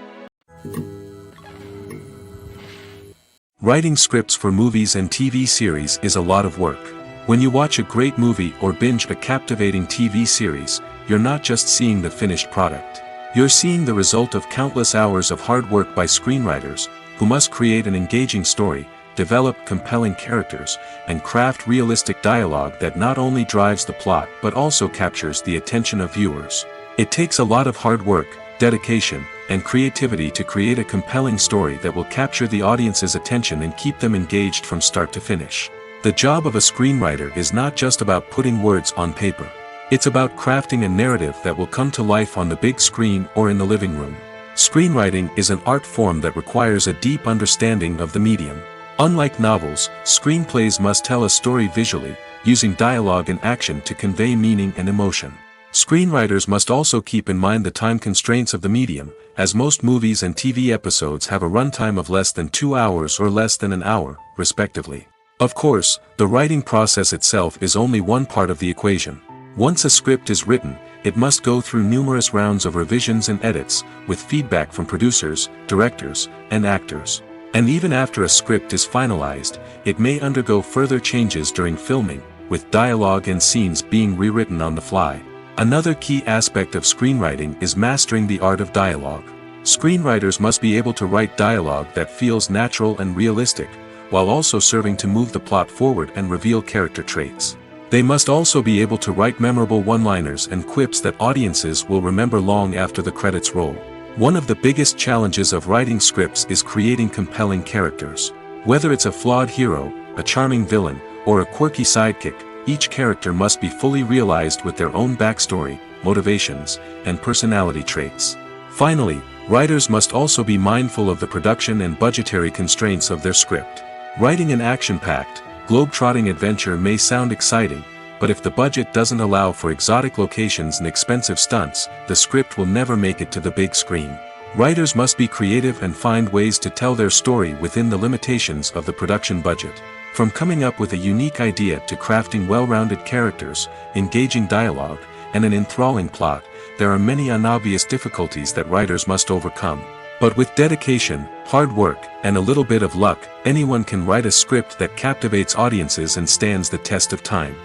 Writing scripts for movies and TV series is a lot of work. When you watch a great movie or binge a captivating TV series, you're not just seeing the finished product. You're seeing the result of countless hours of hard work by screenwriters, who must create an engaging story, develop compelling characters, and craft realistic dialogue that not only drives the plot but also captures the attention of viewers. It takes a lot of hard work, dedication, and creativity to create a compelling story that will capture the audience's attention and keep them engaged from start to finish. The job of a screenwriter is not just about putting words on paper. It's about crafting a narrative that will come to life on the big screen or in the living room. Screenwriting is an art form that requires a deep understanding of the medium. Unlike novels, screenplays must tell a story visually, using dialogue and action to convey meaning and emotion. Screenwriters must also keep in mind the time constraints of the medium, as most movies and TV episodes have a runtime of less than 2 hours or less than an hour, respectively. Of course, the writing process itself is only one part of the equation. Once a script is written, it must go through numerous rounds of revisions and edits, with feedback from producers, directors, and actors. And even after a script is finalized, it may undergo further changes during filming, with dialogue and scenes being rewritten on the fly. Another key aspect of screenwriting is mastering the art of dialogue. Screenwriters must be able to write dialogue that feels natural and realistic, while also serving to move the plot forward and reveal character traits. They must also be able to write memorable one-liners and quips that audiences will remember long after the credits roll. One of the biggest challenges of writing scripts is creating compelling characters. Whether it's a flawed hero, a charming villain, or a quirky sidekick, each character must be fully realized with their own backstory, motivations, and personality traits. Finally, writers must also be mindful of the production and budgetary constraints of their script. Writing an action-packed, globe-trotting adventure may sound exciting, but if the budget doesn't allow for exotic locations and expensive stunts, the script will never make it to the big screen. Writers must be creative and find ways to tell their story within the limitations of the production budget. From coming up with a unique idea to crafting well-rounded characters, engaging dialogue, and an enthralling plot, there are many unobvious difficulties that writers must overcome. But with dedication, hard work, and a little bit of luck, anyone can write a script that captivates audiences and stands the test of time.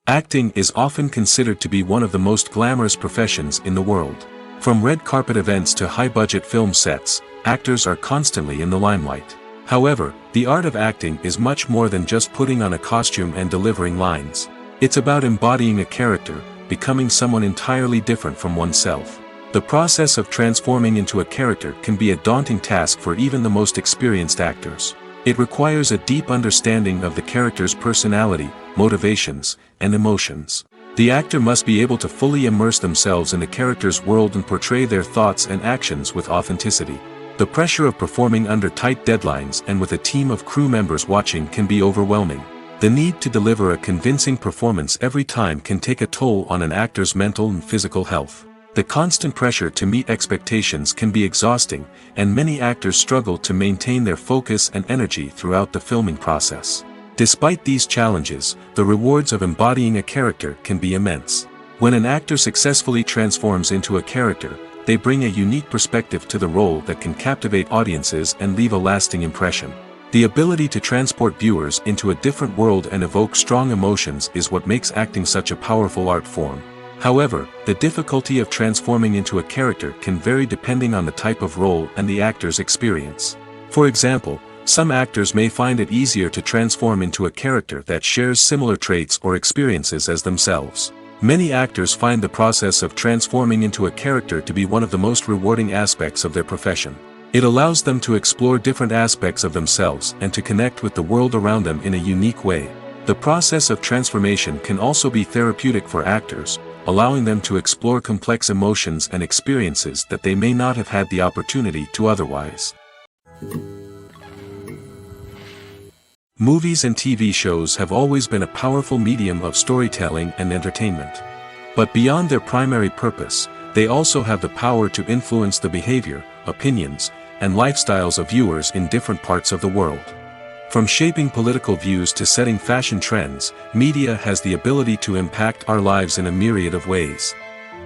Acting is often considered to be one of the most glamorous professions in the world. From red carpet events to high-budget film sets, actors are constantly in the limelight. However, the art of acting is much more than just putting on a costume and delivering lines. It's about embodying a character, becoming someone entirely different from oneself. The process of transforming into a character can be a daunting task for even the most experienced actors. It requires a deep understanding of the character's personality, motivations, and emotions. The actor must be able to fully immerse themselves in the character's world and portray their thoughts and actions with authenticity. The pressure of performing under tight deadlines and with a team of crew members watching can be overwhelming. The need to deliver a convincing performance every time can take a toll on an actor's mental and physical health. The constant pressure to meet expectations can be exhausting, and many actors struggle to maintain their focus and energy throughout the filming process. Despite these challenges, the rewards of embodying a character can be immense. When an actor successfully transforms into a character, they bring a unique perspective to the role that can captivate audiences and leave a lasting impression. The ability to transport viewers into a different world and evoke strong emotions is what makes acting such a powerful art form. However, the difficulty of transforming into a character can vary depending on the type of role and the actor's experience. For example, some actors may find it easier to transform into a character that shares similar traits or experiences as themselves. Many actors find the process of transforming into a character to be one of the most rewarding aspects of their profession. It allows them to explore different aspects of themselves and to connect with the world around them in a unique way. The process of transformation can also be therapeutic for actors, allowing them to explore complex emotions and experiences that they may not have had the opportunity to otherwise. Movies and TV shows have always been a powerful medium of storytelling and entertainment. But beyond their primary purpose, they also have the power to influence the behavior, opinions, and lifestyles of viewers in different parts of the world. From shaping political views to setting fashion trends, media has the ability to impact our lives in a myriad of ways.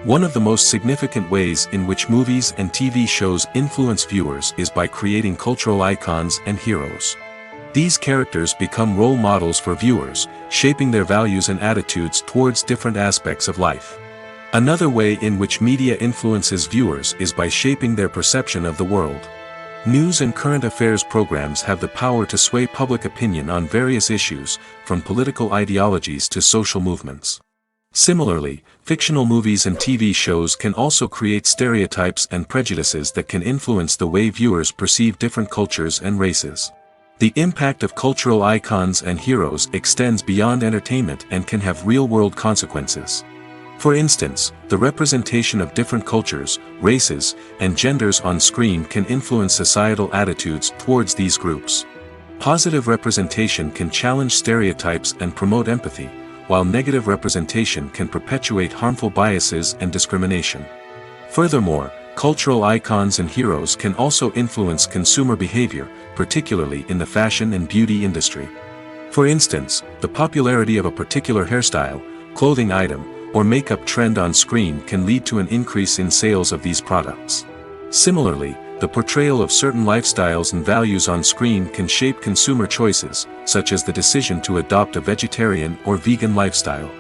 One of the most significant ways in which movies and TV shows influence viewers is by creating cultural icons and heroes. These characters become role models for viewers, shaping their values and attitudes towards different aspects of life. Another way in which media influences viewers is by shaping their perception of the world. News and current affairs programs have the power to sway public opinion on various issues, from political ideologies to social movements. Similarly, fictional movies and TV shows can also create stereotypes and prejudices that can influence the way viewers perceive different cultures and races. The impact of cultural icons and heroes extends beyond entertainment and can have real-world consequences. For instance, the representation of different cultures, races, and genders on screen can influence societal attitudes towards these groups. Positive representation can challenge stereotypes and promote empathy, while negative representation can perpetuate harmful biases and discrimination. Furthermore, cultural icons and heroes can also influence consumer behavior, particularly in the fashion and beauty industry. For instance, the popularity of a particular hairstyle, clothing item, or makeup trend on screen can lead to an increase in sales of these products. Similarly, the portrayal of certain lifestyles and values on screen can shape consumer choices, such as the decision to adopt a vegetarian or vegan lifestyle.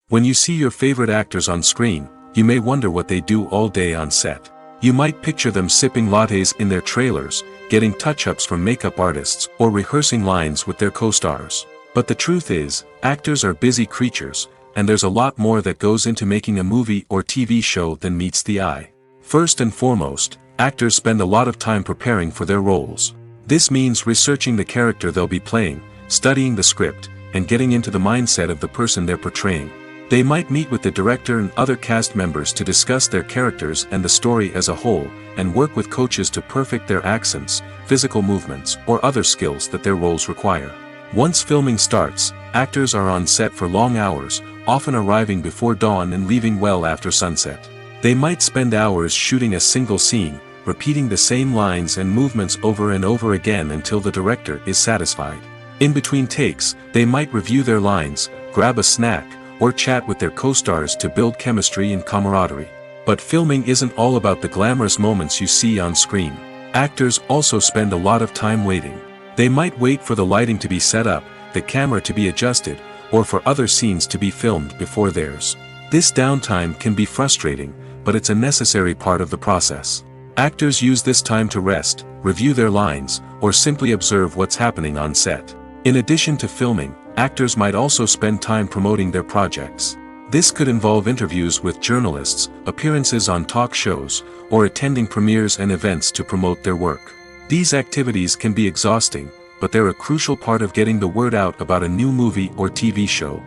When you see your favorite actors on screen, you may wonder what they do all day on set. You might picture them sipping lattes in their trailers, getting touch-ups from makeup artists, or rehearsing lines with their co-stars. But the truth is, actors are busy creatures, and there's a lot more that goes into making a movie or TV show than meets the eye. First and foremost, actors spend a lot of time preparing for their roles. This means researching the character they'll be playing, studying the script, and getting into the mindset of the person they're portraying. They might meet with the director and other cast members to discuss their characters and the story as a whole, and work with coaches to perfect their accents, physical movements, or other skills that their roles require. Once filming starts, actors are on set for long hours, often arriving before dawn and leaving well after sunset. They might spend hours shooting a single scene, repeating the same lines and movements over and over again until the director is satisfied. In between takes, they might review their lines, grab a snack, or chat with their co-stars to build chemistry and camaraderie. But filming isn't all about the glamorous moments you see on screen. Actors also spend a lot of time waiting. They might wait for the lighting to be set up, the camera to be adjusted, or for other scenes to be filmed before theirs. This downtime can be frustrating, but it's a necessary part of the process. Actors use this time to rest, review their lines, or simply observe what's happening on set. In addition to filming, actors might also spend time promoting their projects. This could involve interviews with journalists, appearances on talk shows, or attending premieres and events to promote their work. These activities can be exhausting, but they're a crucial part of getting the word out about a new movie or TV show.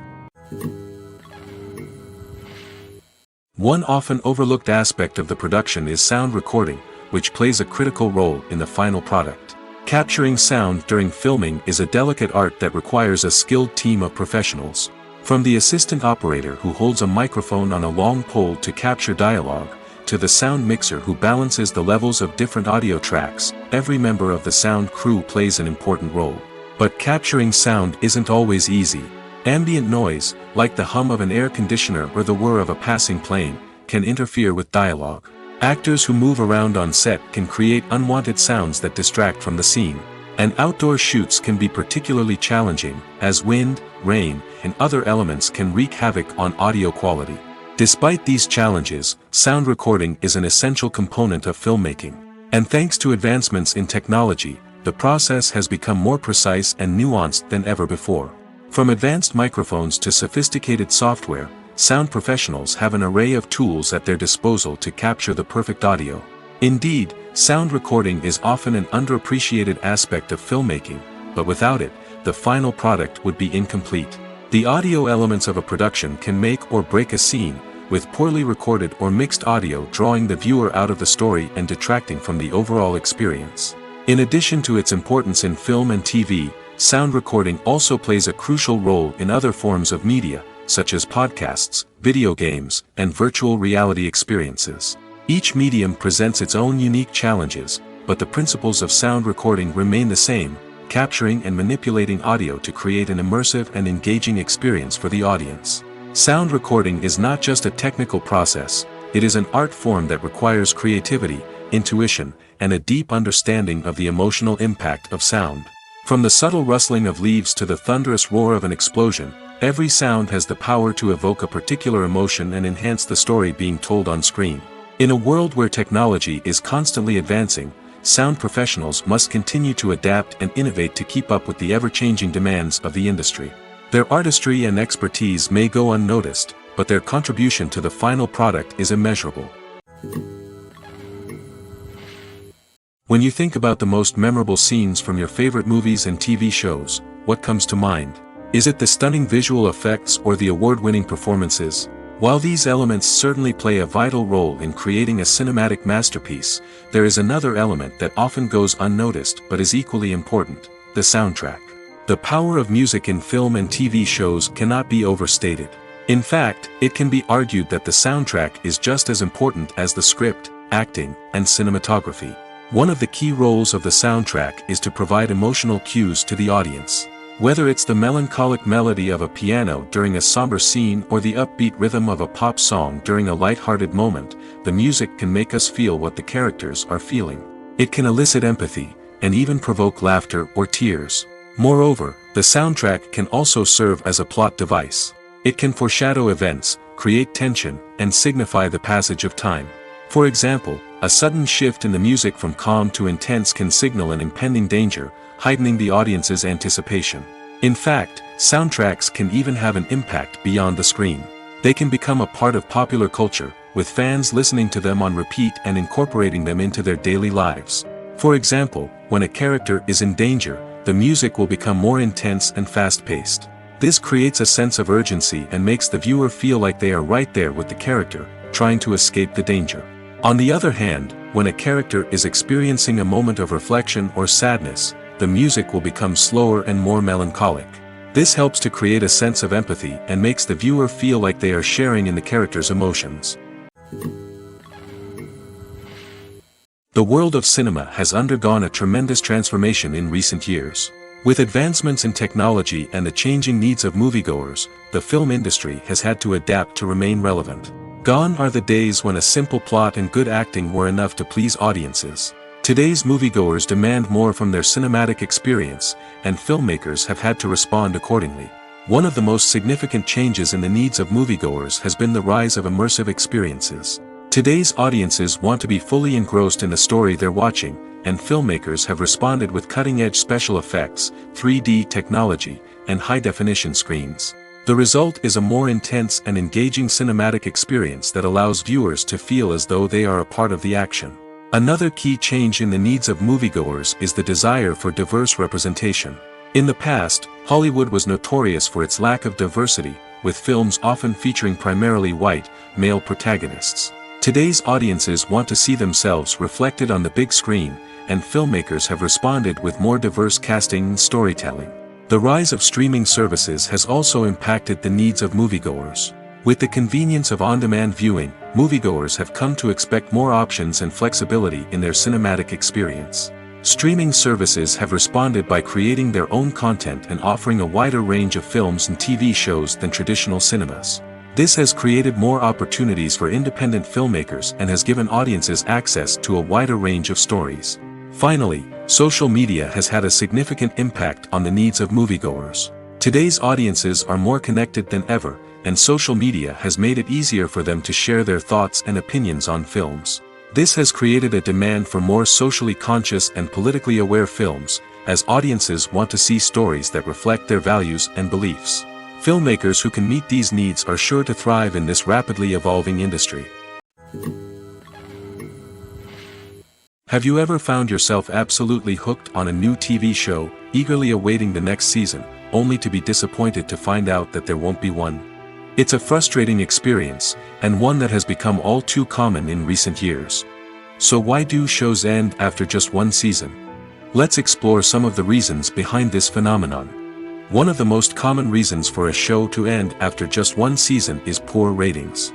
One often overlooked aspect of the production is sound recording, which plays a critical role in the final product. Capturing sound during filming is a delicate art that requires a skilled team of professionals. From the assistant operator who holds a microphone on a long pole to capture dialogue, to the sound mixer who balances the levels of different audio tracks, every member of the sound crew plays an important role. But capturing sound isn't always easy. Ambient noise, like the hum of an air conditioner or the whir of a passing plane, can interfere with dialogue. Actors who move around on set can create unwanted sounds that distract from the scene. And outdoor shoots can be particularly challenging, as wind, rain, and other elements can wreak havoc on audio quality. Despite these challenges, sound recording is an essential component of filmmaking. And thanks to advancements in technology, the process has become more precise and nuanced than ever before. From advanced microphones to sophisticated software, sound professionals have an array of tools at their disposal to capture the perfect audio. Indeed, sound recording is often an underappreciated aspect of filmmaking, but without it, the final product would be incomplete. The audio elements of a production can make or break a scene, with poorly recorded or mixed audio drawing the viewer out of the story and detracting from the overall experience. In addition to its importance in film and TV, sound recording also plays a crucial role in other forms of media, such as podcasts, video games, and virtual reality experiences. Each medium presents its own unique challenges, but the principles of sound recording remain the same, capturing and manipulating audio to create an immersive and engaging experience for the audience. Sound recording is not just a technical process, it is an art form that requires creativity, intuition, and a deep understanding of the emotional impact of sound. From the subtle rustling of leaves to the thunderous roar of an explosion, every sound has the power to evoke a particular emotion and enhance the story being told on screen. In a world where technology is constantly advancing, sound professionals must continue to adapt and innovate to keep up with the ever-changing demands of the industry. Their artistry and expertise may go unnoticed, but their contribution to the final product is immeasurable. When you think about the most memorable scenes from your favorite movies and TV shows, what comes to mind? Is it the stunning visual effects or the award-winning performances? While these elements certainly play a vital role in creating a cinematic masterpiece, there is another element that often goes unnoticed but is equally important: the soundtrack. The power of music in film and TV shows cannot be overstated. In fact, it can be argued that the soundtrack is just as important as the script, acting, and cinematography. One of the key roles of the soundtrack is to provide emotional cues to the audience. Whether it's the melancholic melody of a piano during a somber scene or the upbeat rhythm of a pop song during a light-hearted moment, the music can make us feel what the characters are feeling. It can elicit empathy, and even provoke laughter or tears. Moreover, the soundtrack can also serve as a plot device. It can foreshadow events, create tension, and signify the passage of time. For example, a sudden shift in the music from calm to intense can signal an impending danger, heightening the audience's anticipation. In fact, soundtracks can even have an impact beyond the screen. They can become a part of popular culture, with fans listening to them on repeat and incorporating them into their daily lives. For example, when a character is in danger, the music will become more intense and fast-paced. This creates a sense of urgency and makes the viewer feel like they are right there with the character, trying to escape the danger. On the other hand, when a character is experiencing a moment of reflection or sadness, the music will become slower and more melancholic. This helps to create a sense of empathy and makes the viewer feel like they are sharing in the character's emotions. The world of cinema has undergone a tremendous transformation in recent years. With advancements in technology and the changing needs of moviegoers, the film industry has had to adapt to remain relevant. Gone are the days when a simple plot and good acting were enough to please audiences. Today's moviegoers demand more from their cinematic experience, and filmmakers have had to respond accordingly. One of the most significant changes in the needs of moviegoers has been the rise of immersive experiences. Today's audiences want to be fully engrossed in the story they're watching, and filmmakers have responded with cutting-edge special effects, 3D technology, and high-definition screens. The result is a more intense and engaging cinematic experience that allows viewers to feel as though they are a part of the action. Another key change in the needs of moviegoers is the desire for diverse representation. In the past, Hollywood was notorious for its lack of diversity, with films often featuring primarily white, male protagonists. Today's audiences want to see themselves reflected on the big screen, and filmmakers have responded with more diverse casting and storytelling. The rise of streaming services has also impacted the needs of moviegoers. With the convenience of on-demand viewing, moviegoers have come to expect more options and flexibility in their cinematic experience. Streaming services have responded by creating their own content and offering a wider range of films and TV shows than traditional cinemas. This has created more opportunities for independent filmmakers and has given audiences access to a wider range of stories. Finally, social media has had a significant impact on the needs of moviegoers. Today's audiences are more connected than ever, and social media has made it easier for them to share their thoughts and opinions on films. This has created a demand for more socially conscious and politically aware films, as audiences want to see stories that reflect their values and beliefs. Filmmakers who can meet these needs are sure to thrive in this rapidly evolving industry. Have you ever found yourself absolutely hooked on a new TV show, eagerly awaiting the next season, only to be disappointed to find out that there won't be one? It's a frustrating experience, and one that has become all too common in recent years. So why do shows end after just one season? Let's explore some of the reasons behind this phenomenon. One of the most common reasons for a show to end after just one season is poor ratings.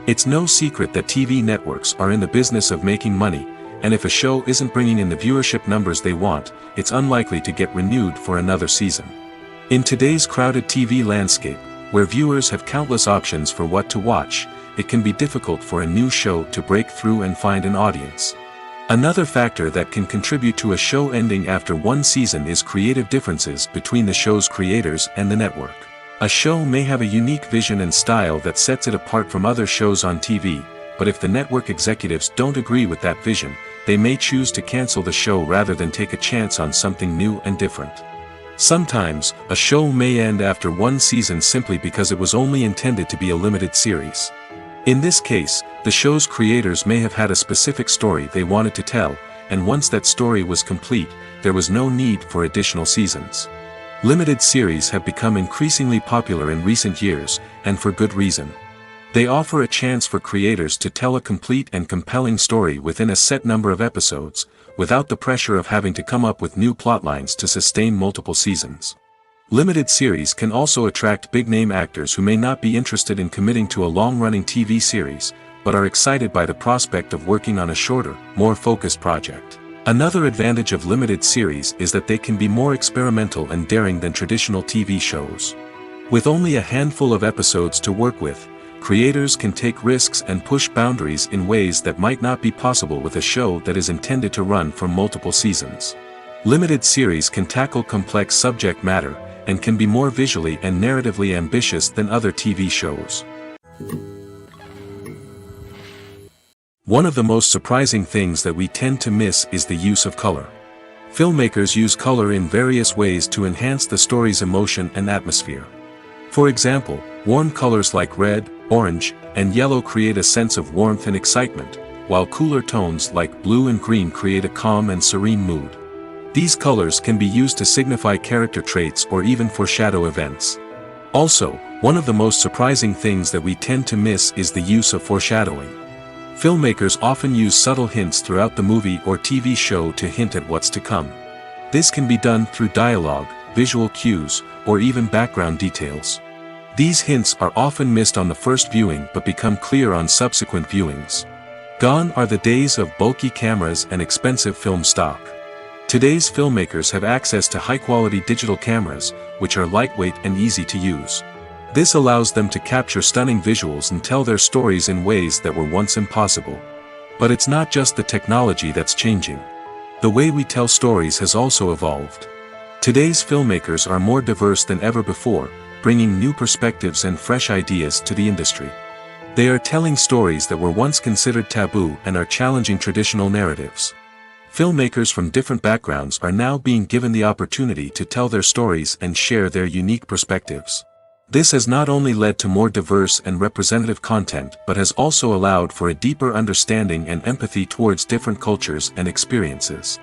It's no secret that TV networks are in the business of making money, and if a show isn't bringing in the viewership numbers they want, it's unlikely to get renewed for another season. In today's crowded TV landscape, where viewers have countless options for what to watch, it can be difficult for a new show to break through and find an audience. Another factor that can contribute to a show ending after one season is creative differences between the show's creators and the network. A show may have a unique vision and style that sets it apart from other shows on TV, but if the network executives don't agree with that vision, they may choose to cancel the show rather than take a chance on something new and different. Sometimes, a show may end after one season simply because it was only intended to be a limited series. In this case, the show's creators may have had a specific story they wanted to tell, and once that story was complete, there was no need for additional seasons. Limited series have become increasingly popular in recent years, and for good reason. They offer a chance for creators to tell a complete and compelling story within a set number of episodes, without the pressure of having to come up with new plotlines to sustain multiple seasons. Limited series can also attract big-name actors who may not be interested in committing to a long-running TV series, but are excited by the prospect of working on a shorter, more focused project. Another advantage of limited series is that they can be more experimental and daring than traditional TV shows. With only a handful of episodes to work with, creators can take risks and push boundaries in ways that might not be possible with a show that is intended to run for multiple seasons. Limited series can tackle complex subject matter, and can be more visually and narratively ambitious than other TV shows. One of the most surprising things that we tend to miss is the use of color. Filmmakers use color in various ways to enhance the story's emotion and atmosphere. For example, warm colors like red, orange, and yellow create a sense of warmth and excitement, while cooler tones like blue and green create a calm and serene mood. These colors can be used to signify character traits or even foreshadow events. Also, one of the most surprising things that we tend to miss is the use of foreshadowing. Filmmakers often use subtle hints throughout the movie or TV show to hint at what's to come. This can be done through dialogue, visual cues, or even background details. These hints are often missed on the first viewing but become clear on subsequent viewings. Gone are the days of bulky cameras and expensive film stock. Today's filmmakers have access to high-quality digital cameras, which are lightweight and easy to use. This allows them to capture stunning visuals and tell their stories in ways that were once impossible. But it's not just the technology that's changing. The way we tell stories has also evolved. Today's filmmakers are more diverse than ever before, bringing new perspectives and fresh ideas to the industry. They are telling stories that were once considered taboo and are challenging traditional narratives. Filmmakers from different backgrounds are now being given the opportunity to tell their stories and share their unique perspectives. This has not only led to more diverse and representative content but has also allowed for a deeper understanding and empathy towards different cultures and experiences.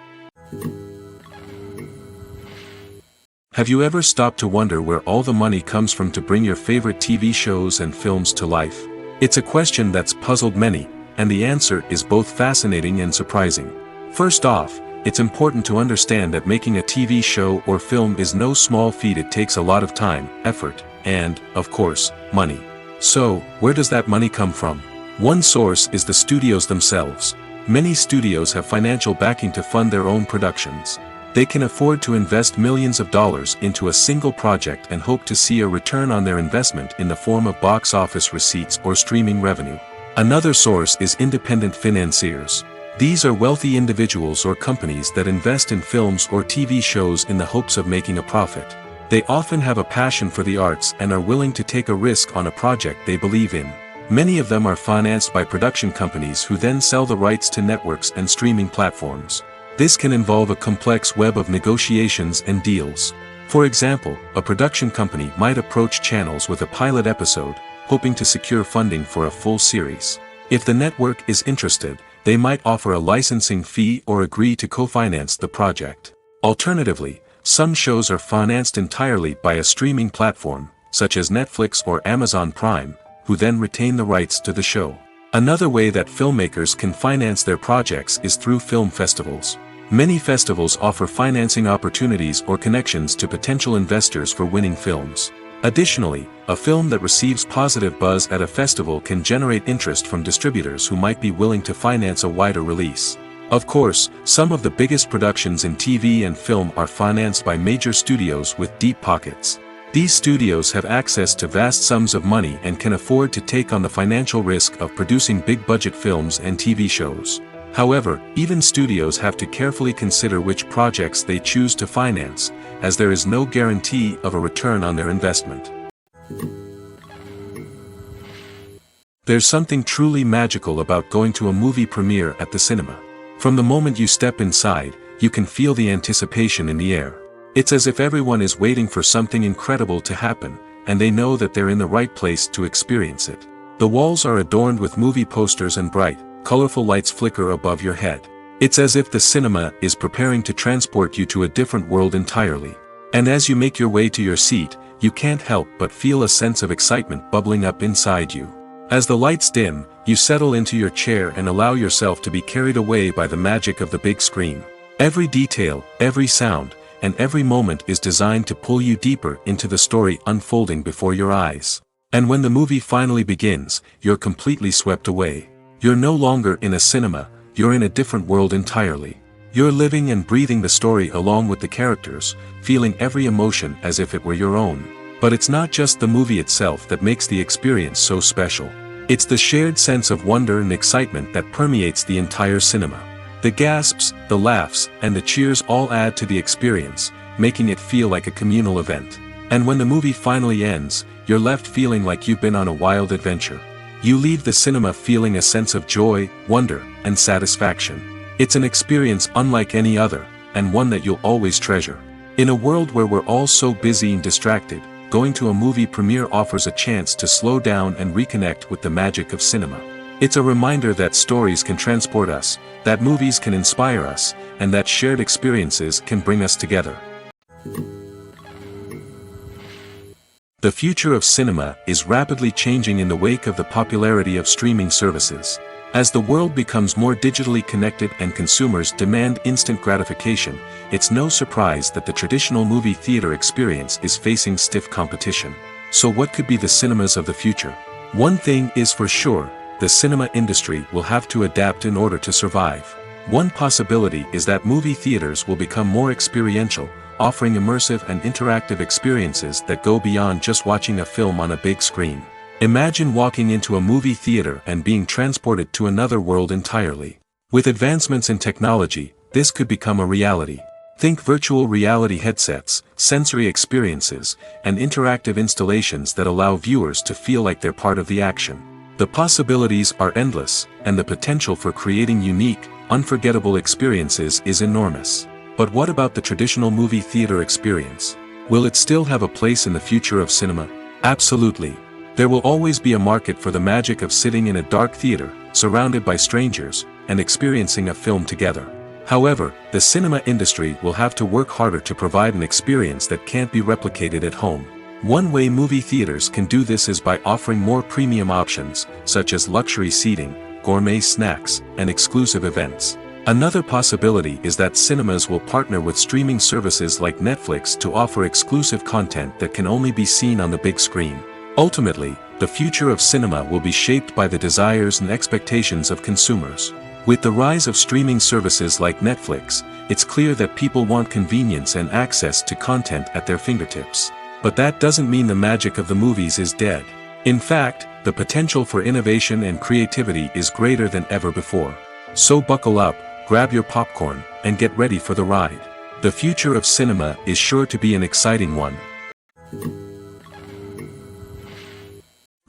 Have you ever stopped to wonder where all the money comes from to bring your favorite TV shows and films to life? It's a question that's puzzled many, and the answer is both fascinating and surprising. First off, it's important to understand that making a TV show or film is no small feat. It takes a lot of time, effort, and, of course, money. So, where does that money come from? One source is the studios themselves. Many studios have financial backing to fund their own productions. They can afford to invest millions of dollars into a single project and hope to see a return on their investment in the form of box office receipts or streaming revenue. Another source is independent financiers. These are wealthy individuals or companies that invest in films or TV shows in the hopes of making a profit. They often have a passion for the arts and are willing to take a risk on a project they believe in. Many of them are financed by production companies who then sell the rights to networks and streaming platforms. This can involve a complex web of negotiations and deals. For example, a production company might approach channels with a pilot episode, hoping to secure funding for a full series. If the network is interested, they might offer a licensing fee or agree to co-finance the project. Alternatively, some shows are financed entirely by a streaming platform, such as Netflix or Amazon Prime, who then retain the rights to the show. Another way that filmmakers can finance their projects is through film festivals. Many festivals offer financing opportunities or connections to potential investors for winning films. Additionally, a film that receives positive buzz at a festival can generate interest from distributors who might be willing to finance a wider release. Of course, some of the biggest productions in TV and film are financed by major studios with deep pockets. These studios have access to vast sums of money and can afford to take on the financial risk of producing big-budget films and TV shows. However, even studios have to carefully consider which projects they choose to finance, as there is no guarantee of a return on their investment. There's something truly magical about going to a movie premiere at the cinema. From the moment you step inside, you can feel the anticipation in the air. It's as if everyone is waiting for something incredible to happen, and they know that they're in the right place to experience it. The walls are adorned with movie posters and bright, colorful lights flicker above your head. It's as if the cinema is preparing to transport you to a different world entirely. And as you make your way to your seat, you can't help but feel a sense of excitement bubbling up inside you. As the lights dim, you settle into your chair and allow yourself to be carried away by the magic of the big screen. Every detail, every sound, and every moment is designed to pull you deeper into the story unfolding before your eyes. And when the movie finally begins, you're completely swept away. You're no longer in a cinema, you're in a different world entirely. You're living and breathing the story along with the characters, feeling every emotion as if it were your own. But it's not just the movie itself that makes the experience so special. It's the shared sense of wonder and excitement that permeates the entire cinema. The gasps, the laughs, and the cheers all add to the experience, making it feel like a communal event. And when the movie finally ends, you're left feeling like you've been on a wild adventure. You leave the cinema feeling a sense of joy, wonder, and satisfaction. It's an experience unlike any other, and one that you'll always treasure. In a world where we're all so busy and distracted, going to a movie premiere offers a chance to slow down and reconnect with the magic of cinema. It's a reminder that stories can transport us, that movies can inspire us, and that shared experiences can bring us together. The future of cinema is rapidly changing in the wake of the popularity of streaming services. As the world becomes more digitally connected and consumers demand instant gratification, it's no surprise that the traditional movie theater experience is facing stiff competition. So what could be the cinemas of the future? One thing is for sure, the cinema industry will have to adapt in order to survive. One possibility is that movie theaters will become more experiential, offering immersive and interactive experiences that go beyond just watching a film on a big screen. Imagine walking into a movie theater and being transported to another world entirely. With advancements in technology, this could become a reality. Think virtual reality headsets, sensory experiences, and interactive installations that allow viewers to feel like they're part of the action. The possibilities are endless, and the potential for creating unique, unforgettable experiences is enormous. But what about the traditional movie theater experience? Will it still have a place in the future of cinema? Absolutely. There will always be a market for the magic of sitting in a dark theater, surrounded by strangers, and experiencing a film together. However, the cinema industry will have to work harder to provide an experience that can't be replicated at home. One way movie theaters can do this is by offering more premium options, such as luxury seating, gourmet snacks, and exclusive events. Another possibility is that cinemas will partner with streaming services like Netflix to offer exclusive content that can only be seen on the big screen. Ultimately, the future of cinema will be shaped by the desires and expectations of consumers. With the rise of streaming services like Netflix, it's clear that people want convenience and access to content at their fingertips. But that doesn't mean the magic of the movies is dead. In fact, the potential for innovation and creativity is greater than ever before. So buckle up, grab your popcorn, and get ready for the ride. The future of cinema is sure to be an exciting one.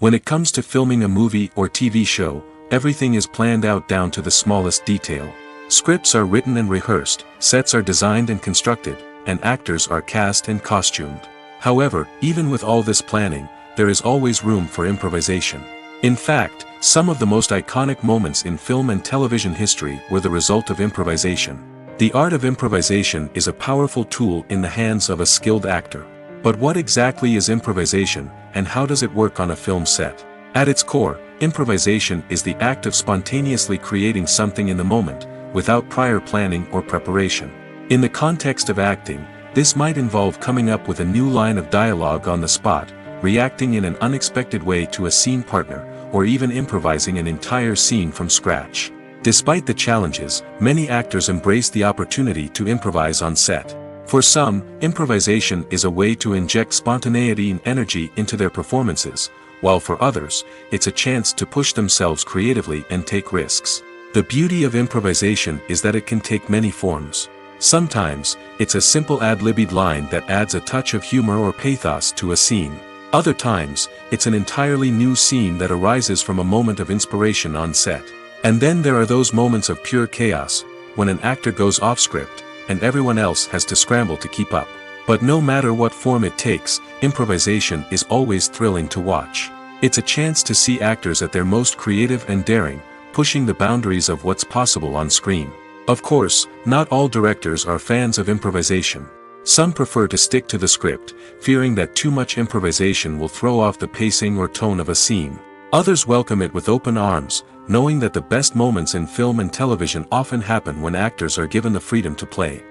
When it comes to filming a movie or TV show, everything is planned out down to the smallest detail. Scripts are written and rehearsed, sets are designed and constructed, and actors are cast and costumed. However, even with all this planning, there is always room for improvisation. In fact, some of the most iconic moments in film and television history were the result of improvisation. The art of improvisation is a powerful tool in the hands of a skilled actor. But what exactly is improvisation, and how does it work on a film set? At its core, improvisation is the act of spontaneously creating something in the moment, without prior planning or preparation. In the context of acting, this might involve coming up with a new line of dialogue on the spot, reacting in an unexpected way to a scene partner, or even improvising an entire scene from scratch. Despite the challenges, many actors embrace the opportunity to improvise on set. For some, improvisation is a way to inject spontaneity and energy into their performances, while for others, it's a chance to push themselves creatively and take risks. The beauty of improvisation is that it can take many forms. Sometimes, it's a simple ad-libbed line that adds a touch of humor or pathos to a scene. Other times, it's an entirely new scene that arises from a moment of inspiration on set. And then there are those moments of pure chaos, when an actor goes off script, and everyone else has to scramble to keep up. But no matter what form it takes, improvisation is always thrilling to watch. It's a chance to see actors at their most creative and daring, pushing the boundaries of what's possible on screen. Of course, not all directors are fans of improvisation. Some prefer to stick to the script, fearing that too much improvisation will throw off the pacing or tone of a scene. Others welcome it with open arms, knowing that the best moments in film and television often happen when actors are given the freedom to play.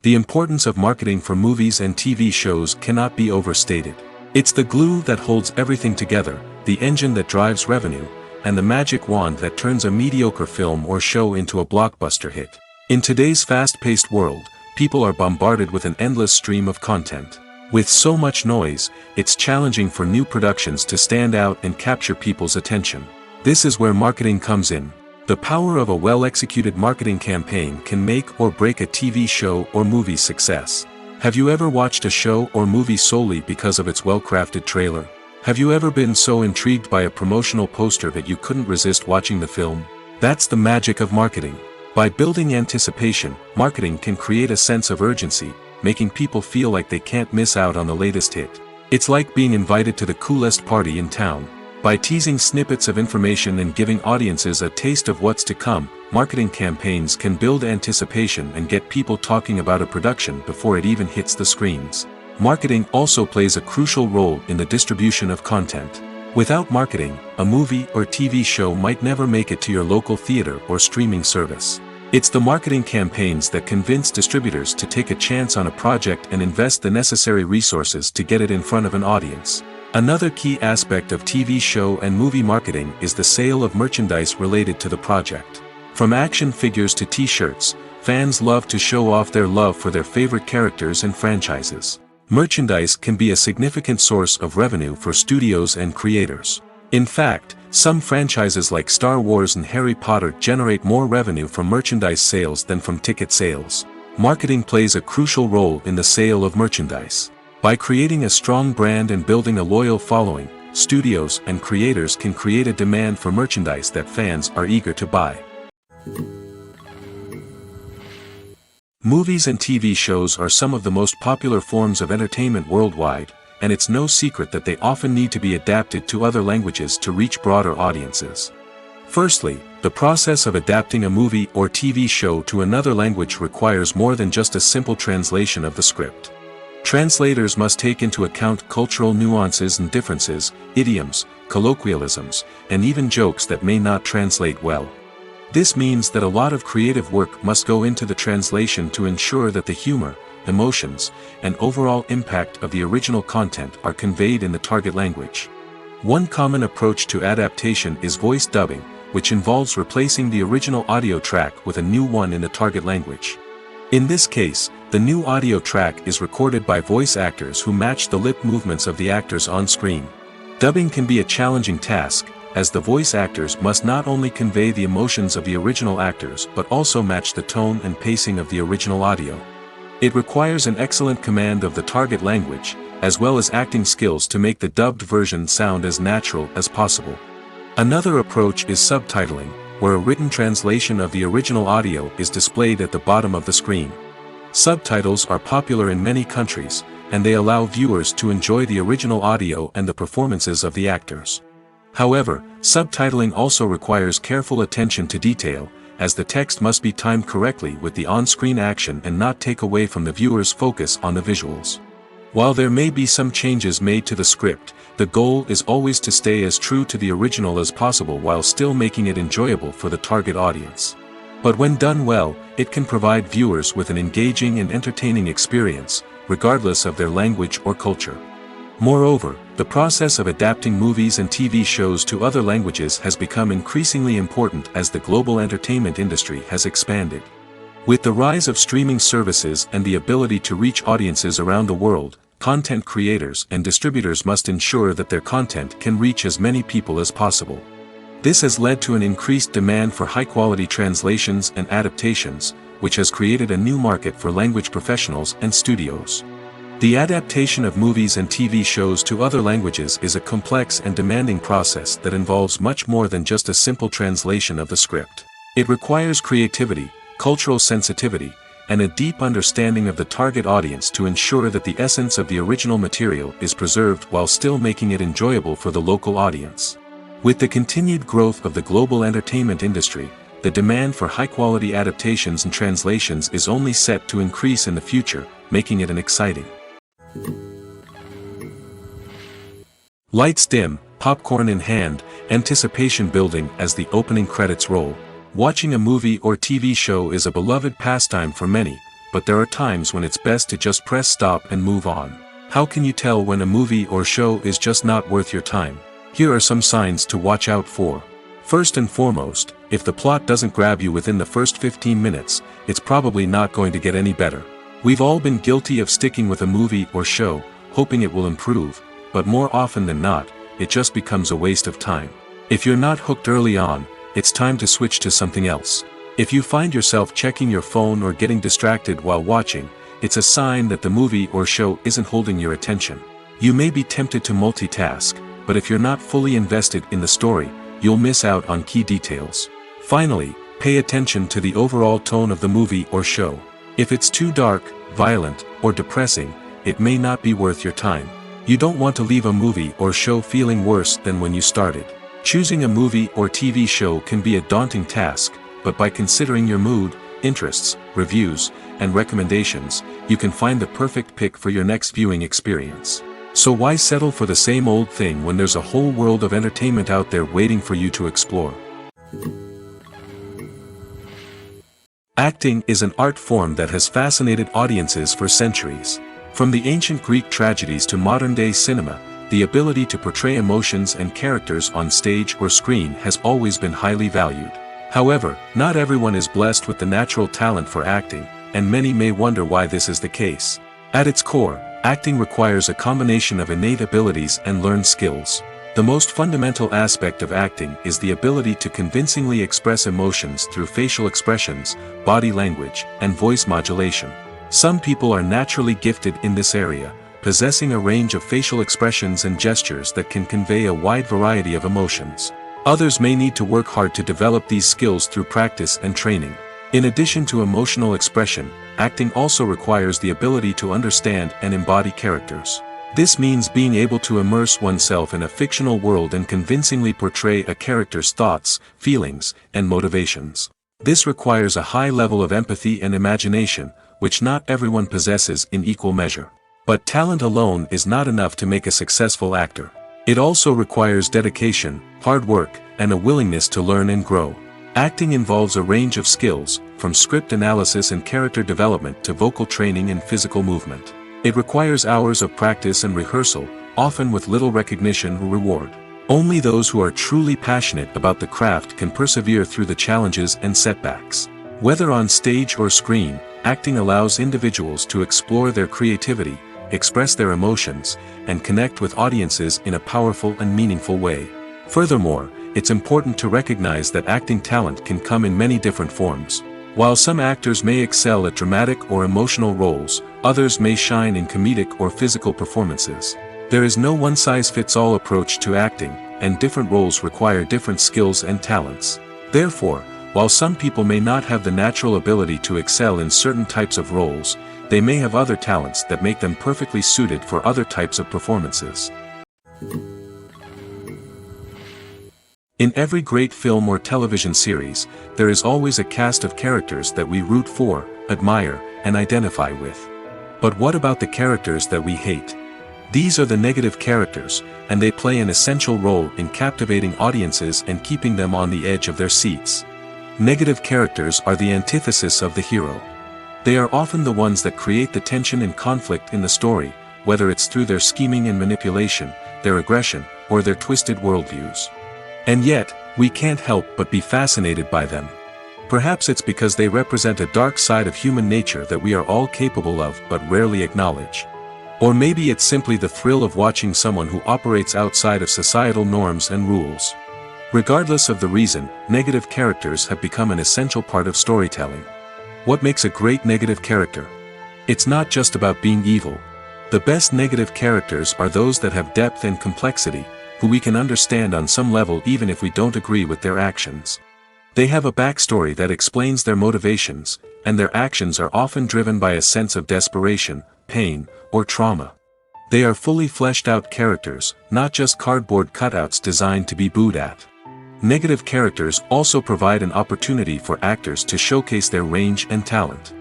The importance of marketing for movies and TV shows cannot be overstated. It's the glue that holds everything together, the engine that drives revenue, and the magic wand that turns a mediocre film or show into a blockbuster hit. In today's fast-paced world, people are bombarded with an endless stream of content. With so much noise, it's challenging for new productions to stand out and capture people's attention. This is where marketing comes in. The power of a well-executed marketing campaign can make or break a TV show or movie's success. Have you ever watched a show or movie solely because of its well-crafted trailer? Have you ever been so intrigued by a promotional poster that you couldn't resist watching the film? That's the magic of marketing. By building anticipation, marketing can create a sense of urgency, making people feel like they can't miss out on the latest hit. It's like being invited to the coolest party in town. By teasing snippets of information and giving audiences a taste of what's to come, marketing campaigns can build anticipation and get people talking about a production before it even hits the screens. Marketing also plays a crucial role in the distribution of content. Without marketing, a movie or TV show might never make it to your local theater or streaming service. It's the marketing campaigns that convince distributors to take a chance on a project and invest the necessary resources to get it in front of an audience. Another key aspect of TV show and movie marketing is the sale of merchandise related to the project. From action figures to t-shirts, fans love to show off their love for their favorite characters and franchises. Merchandise can be a significant source of revenue for studios and creators. In fact, some franchises like Star Wars and Harry Potter generate more revenue from merchandise sales than from ticket sales. Marketing plays a crucial role in the sale of merchandise. By creating a strong brand and building a loyal following, studios and creators can create a demand for merchandise that fans are eager to buy. Movies and TV shows are some of the most popular forms of entertainment worldwide, and it's no secret that they often need to be adapted to other languages to reach broader audiences. Firstly, the process of adapting a movie or TV show to another language requires more than just a simple translation of the script. Translators must take into account cultural nuances and differences, idioms, colloquialisms, and even jokes that may not translate well. This means that a lot of creative work must go into the translation to ensure that the humor, emotions, and overall impact of the original content are conveyed in the target language. One common approach to adaptation is voice dubbing, which involves replacing the original audio track with a new one in the target language. In this case, the new audio track is recorded by voice actors who match the lip movements of the actors on screen. Dubbing can be a challenging task, as the voice actors must not only convey the emotions of the original actors but also match the tone and pacing of the original audio. It requires an excellent command of the target language, as well as acting skills to make the dubbed version sound as natural as possible. Another approach is subtitling, where a written translation of the original audio is displayed at the bottom of the screen. Subtitles are popular in many countries, and they allow viewers to enjoy the original audio and the performances of the actors. However, subtitling also requires careful attention to detail, as the text must be timed correctly with the on-screen action and not take away from the viewer's focus on the visuals. While there may be some changes made to the script, the goal is always to stay as true to the original as possible while still making it enjoyable for the target audience. But when done well, it can provide viewers with an engaging and entertaining experience, regardless of their language or culture. Moreover, the process of adapting movies and TV shows to other languages has become increasingly important as the global entertainment industry has expanded. With the rise of streaming services and the ability to reach audiences around the world, content creators and distributors must ensure that their content can reach as many people as possible. This has led to an increased demand for high-quality translations and adaptations, which has created a new market for language professionals and studios. The adaptation of movies and TV shows to other languages is a complex and demanding process that involves much more than just a simple translation of the script. It requires creativity, cultural sensitivity, and a deep understanding of the target audience to ensure that the essence of the original material is preserved while still making it enjoyable for the local audience. With the continued growth of the global entertainment industry, the demand for high-quality adaptations and translations is only set to increase in the future, making it an exciting. Lights dim, popcorn in hand, anticipation building as the opening credits roll. Watching a movie or TV show is a beloved pastime for many, but there are times when it's best to just press stop and move on. How can you tell when a movie or show is just not worth your time? Here are some signs to watch out for. First and foremost, if the plot doesn't grab you within the first 15 minutes, it's probably not going to get any better. We've all been guilty of sticking with a movie or show, hoping it will improve, but more often than not, it just becomes a waste of time. If you're not hooked early on, it's time to switch to something else. If you find yourself checking your phone or getting distracted while watching, it's a sign that the movie or show isn't holding your attention. You may be tempted to multitask, but if you're not fully invested in the story, you'll miss out on key details. Finally, pay attention to the overall tone of the movie or show. If it's too dark, violent, or depressing, it may not be worth your time. You don't want to leave a movie or show feeling worse than when you started. Choosing a movie or TV show can be a daunting task, but by considering your mood, interests, reviews, and recommendations, you can find the perfect pick for your next viewing experience. So why settle for the same old thing when there's a whole world of entertainment out there waiting for you to explore? Acting is an art form that has fascinated audiences for centuries. From the ancient Greek tragedies to modern-day cinema, the ability to portray emotions and characters on stage or screen has always been highly valued. However, not everyone is blessed with the natural talent for acting, and many may wonder why this is the case. At its core, acting requires a combination of innate abilities and learned skills. The most fundamental aspect of acting is the ability to convincingly express emotions through facial expressions, body language, and voice modulation. Some people are naturally gifted in this area, possessing a range of facial expressions and gestures that can convey a wide variety of emotions. Others may need to work hard to develop these skills through practice and training. In addition to emotional expression, acting also requires the ability to understand and embody characters. This means being able to immerse oneself in a fictional world and convincingly portray a character's thoughts, feelings, and motivations. This requires a high level of empathy and imagination, which not everyone possesses in equal measure. But talent alone is not enough to make a successful actor. It also requires dedication, hard work, and a willingness to learn and grow. Acting involves a range of skills, from script analysis and character development to vocal training and physical movement. It requires hours of practice and rehearsal, often with little recognition or reward. Only those who are truly passionate about the craft can persevere through the challenges and setbacks. Whether on stage or screen, acting allows individuals to explore their creativity, express their emotions, and connect with audiences in a powerful and meaningful way. Furthermore, it's important to recognize that acting talent can come in many different forms. While some actors may excel at dramatic or emotional roles, others may shine in comedic or physical performances. There is no one-size-fits-all approach to acting, and different roles require different skills and talents. Therefore, while some people may not have the natural ability to excel in certain types of roles, they may have other talents that make them perfectly suited for other types of performances. In every great film or television series, there is always a cast of characters that we root for, admire, and identify with. But what about the characters that we hate? These are the negative characters, and they play an essential role in captivating audiences and keeping them on the edge of their seats. Negative characters are the antithesis of the hero. They are often the ones that create the tension and conflict in the story, whether it's through their scheming and manipulation, their aggression, or their twisted worldviews. And yet, we can't help but be fascinated by them. Perhaps it's because they represent a dark side of human nature that we are all capable of but rarely acknowledge. Or maybe it's simply the thrill of watching someone who operates outside of societal norms and rules. Regardless of the reason, negative characters have become an essential part of storytelling. What makes a great negative character? It's not just about being evil. The best negative characters are those that have depth and complexity, who we can understand on some level even if we don't agree with their actions. They have a backstory that explains their motivations, and their actions are often driven by a sense of desperation, pain, or trauma. They are fully fleshed out characters, not just cardboard cutouts designed to be booed at. Negative characters also provide an opportunity for actors to showcase their range and talent.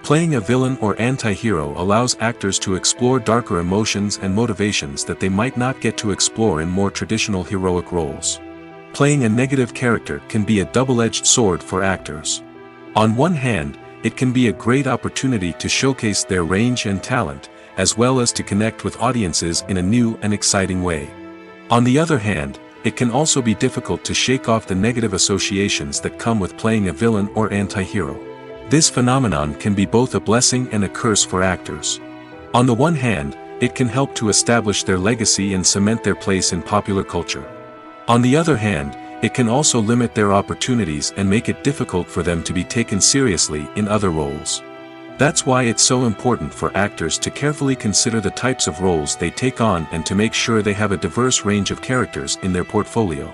Playing a villain or anti-hero allows actors to explore darker emotions and motivations that they might not get to explore in more traditional heroic roles. Playing a negative character can be a double-edged sword for actors. On one hand, it can be a great opportunity to showcase their range and talent, as well as to connect with audiences in a new and exciting way. On the other hand, it can also be difficult to shake off the negative associations that come with playing a villain or anti-hero. This phenomenon can be both a blessing and a curse for actors. On the one hand, it can help to establish their legacy and cement their place in popular culture. On the other hand, it can also limit their opportunities and make it difficult for them to be taken seriously in other roles. That's why it's so important for actors to carefully consider the types of roles they take on and to make sure they have a diverse range of characters in their portfolio.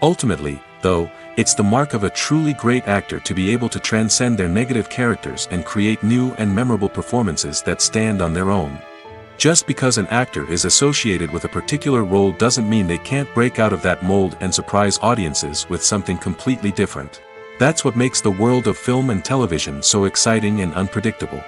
Ultimately, though, it's the mark of a truly great actor to be able to transcend their negative characters and create new and memorable performances that stand on their own. Just because an actor is associated with a particular role doesn't mean they can't break out of that mold and surprise audiences with something completely different. That's what makes the world of film and television so exciting and unpredictable.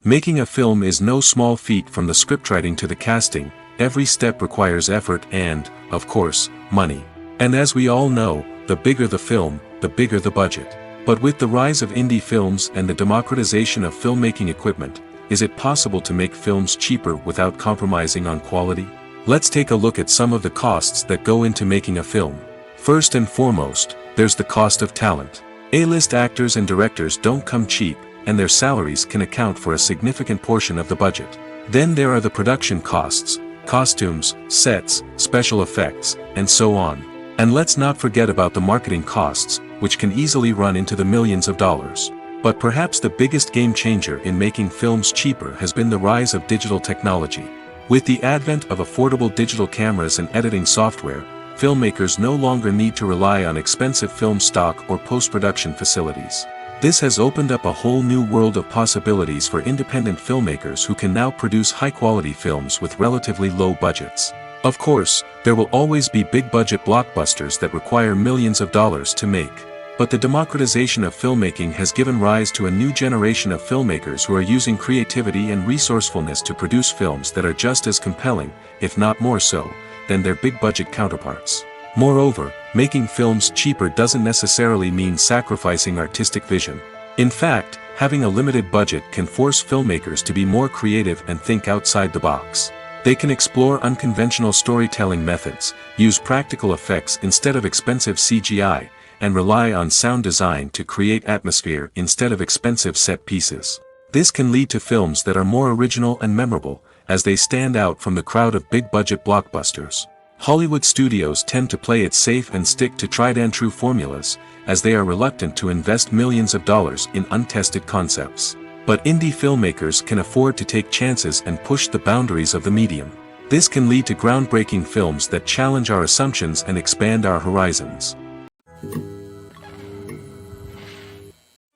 Making a film is no small feat. From the scriptwriting to the casting, every step requires effort and, of course, money. And as we all know, the bigger the film, the bigger the budget. But with the rise of indie films and the democratization of filmmaking equipment, is it possible to make films cheaper without compromising on quality? Let's take a look at some of the costs that go into making a film. First and foremost, there's the cost of talent. A-list actors and directors don't come cheap, and their salaries can account for a significant portion of the budget. Then there are the production costs, costumes, sets, special effects, and so on. And let's not forget about the marketing costs, which can easily run into the millions of dollars. But perhaps the biggest game changer in making films cheaper has been the rise of digital technology. With the advent of affordable digital cameras and editing software, filmmakers no longer need to rely on expensive film stock or post-production facilities. This has opened up a whole new world of possibilities for independent filmmakers who can now produce high-quality films with relatively low budgets. Of course, there will always be big-budget blockbusters that require millions of dollars to make. But the democratization of filmmaking has given rise to a new generation of filmmakers who are using creativity and resourcefulness to produce films that are just as compelling, if not more so, than their big-budget counterparts. Moreover, making films cheaper doesn't necessarily mean sacrificing artistic vision. In fact, having a limited budget can force filmmakers to be more creative and think outside the box. They can explore unconventional storytelling methods, use practical effects instead of expensive CGI, and rely on sound design to create atmosphere instead of expensive set pieces. This can lead to films that are more original and memorable, as they stand out from the crowd of big-budget blockbusters. Hollywood studios tend to play it safe and stick to tried-and-true formulas, as they are reluctant to invest millions of dollars in untested concepts. But indie filmmakers can afford to take chances and push the boundaries of the medium. This can lead to groundbreaking films that challenge our assumptions and expand our horizons.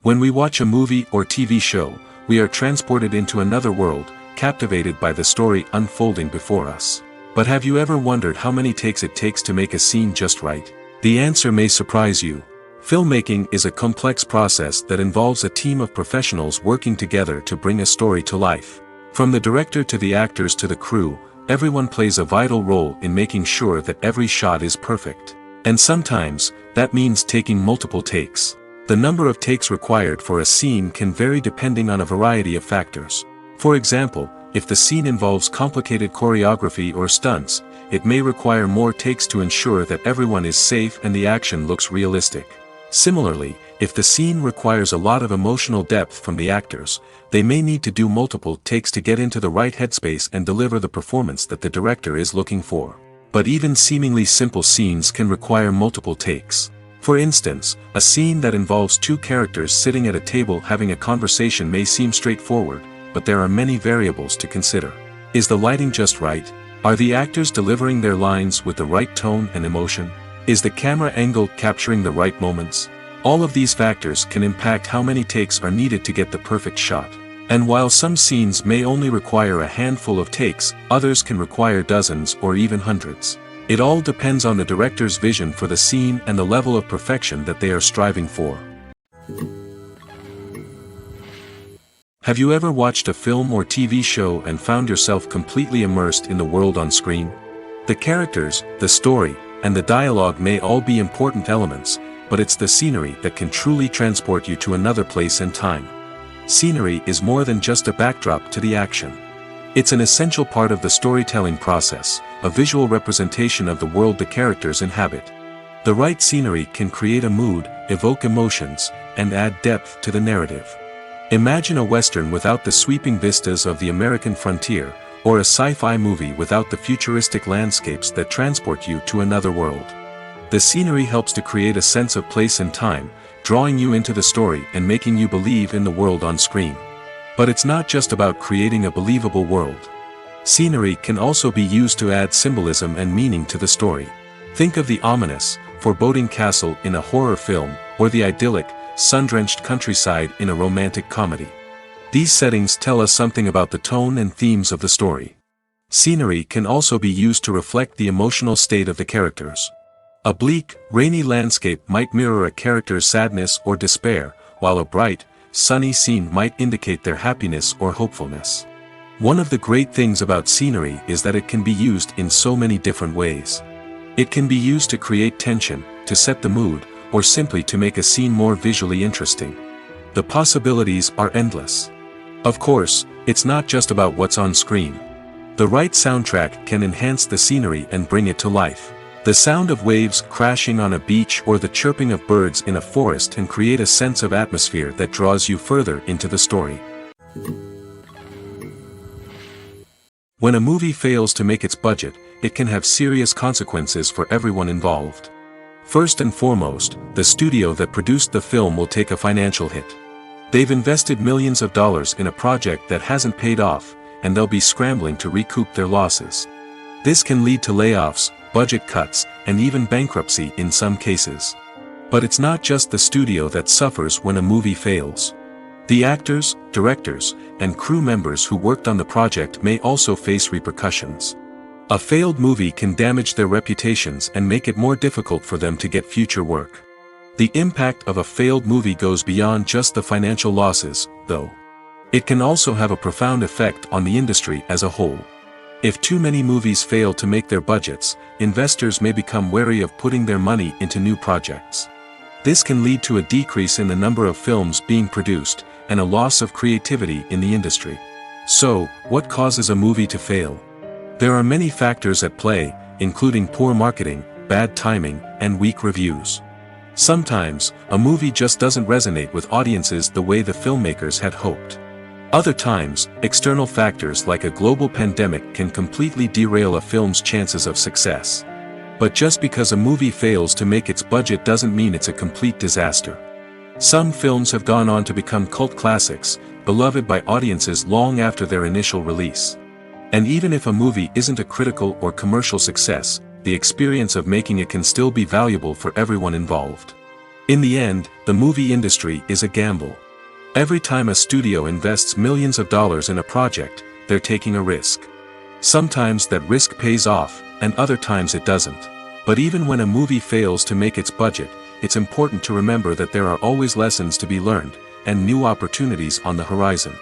When we watch a movie or TV show, we are transported into another world, captivated by the story unfolding before us. But have you ever wondered how many takes it takes to make a scene just right? The answer may surprise you. Filmmaking is a complex process that involves a team of professionals working together to bring a story to life. From the director to the actors to the crew, everyone plays a vital role in making sure that every shot is perfect. And sometimes, that means taking multiple takes. The number of takes required for a scene can vary depending on a variety of factors. For example, if the scene involves complicated choreography or stunts, it may require more takes to ensure that everyone is safe and the action looks realistic. Similarly, if the scene requires a lot of emotional depth from the actors, they may need to do multiple takes to get into the right headspace and deliver the performance that the director is looking for. But even seemingly simple scenes can require multiple takes. For instance, a scene that involves two characters sitting at a table having a conversation may seem straightforward, but there are many variables to consider. Is the lighting just right? Are the actors delivering their lines with the right tone and emotion? Is the camera angle capturing the right moments? All of these factors can impact how many takes are needed to get the perfect shot. And while some scenes may only require a handful of takes, others can require dozens or even hundreds. It all depends on the director's vision for the scene and the level of perfection that they are striving for. Have you ever watched a film or TV show and found yourself completely immersed in the world on screen? The characters, the story, and the dialogue may all be important elements, but it's the scenery that can truly transport you to another place and time. Scenery is more than just a backdrop to the action. It's an essential part of the storytelling process, a visual representation of the world the characters inhabit. The right scenery can create a mood, evoke emotions, and add depth to the narrative. Imagine a Western without the sweeping vistas of the American frontier, or a sci-fi movie without the futuristic landscapes that transport you to another world. The scenery helps to create a sense of place and time, drawing you into the story and making you believe in the world on screen. But it's not just about creating a believable world. Scenery can also be used to add symbolism and meaning to the story. Think of the ominous, foreboding castle in a horror film, or the idyllic, sun-drenched countryside in a romantic comedy. These settings tell us something about the tone and themes of the story. Scenery can also be used to reflect the emotional state of the characters. A bleak, rainy landscape might mirror a character's sadness or despair, while a bright, sunny scene might indicate their happiness or hopefulness. One of the great things about scenery is that it can be used in so many different ways. It can be used to create tension, to set the mood, or simply to make a scene more visually interesting. The possibilities are endless. Of course, it's not just about what's on screen. The right soundtrack can enhance the scenery and bring it to life. The sound of waves crashing on a beach or the chirping of birds in a forest can create a sense of atmosphere that draws you further into the story. When a movie fails to make its budget, it can have serious consequences for everyone involved. First and foremost, the studio that produced the film will take a financial hit. They've invested millions of dollars in a project that hasn't paid off, and they'll be scrambling to recoup their losses. This can lead to layoffs, budget cuts, and even bankruptcy in some cases. But it's not just the studio that suffers when a movie fails. The actors, directors, and crew members who worked on the project may also face repercussions. A failed movie can damage their reputations and make it more difficult for them to get future work. The impact of a failed movie goes beyond just the financial losses, though. It can also have a profound effect on the industry as a whole. If too many movies fail to make their budgets, investors may become wary of putting their money into new projects. This can lead to a decrease in the number of films being produced, and a loss of creativity in the industry. So, what causes a movie to fail? There are many factors at play, including poor marketing, bad timing, and weak reviews. Sometimes, a movie just doesn't resonate with audiences the way the filmmakers had hoped. Other times, external factors like a global pandemic can completely derail a film's chances of success. But just because a movie fails to make its budget doesn't mean it's a complete disaster. Some films have gone on to become cult classics, beloved by audiences long after their initial release. And even if a movie isn't a critical or commercial success, the experience of making it can still be valuable for everyone involved. In the end, the movie industry is a gamble. Every time a studio invests millions of dollars in a project, they're taking a risk. Sometimes that risk pays off, and other times it doesn't. But even when a movie fails to make its budget, it's important to remember that there are always lessons to be learned, and new opportunities on the horizon.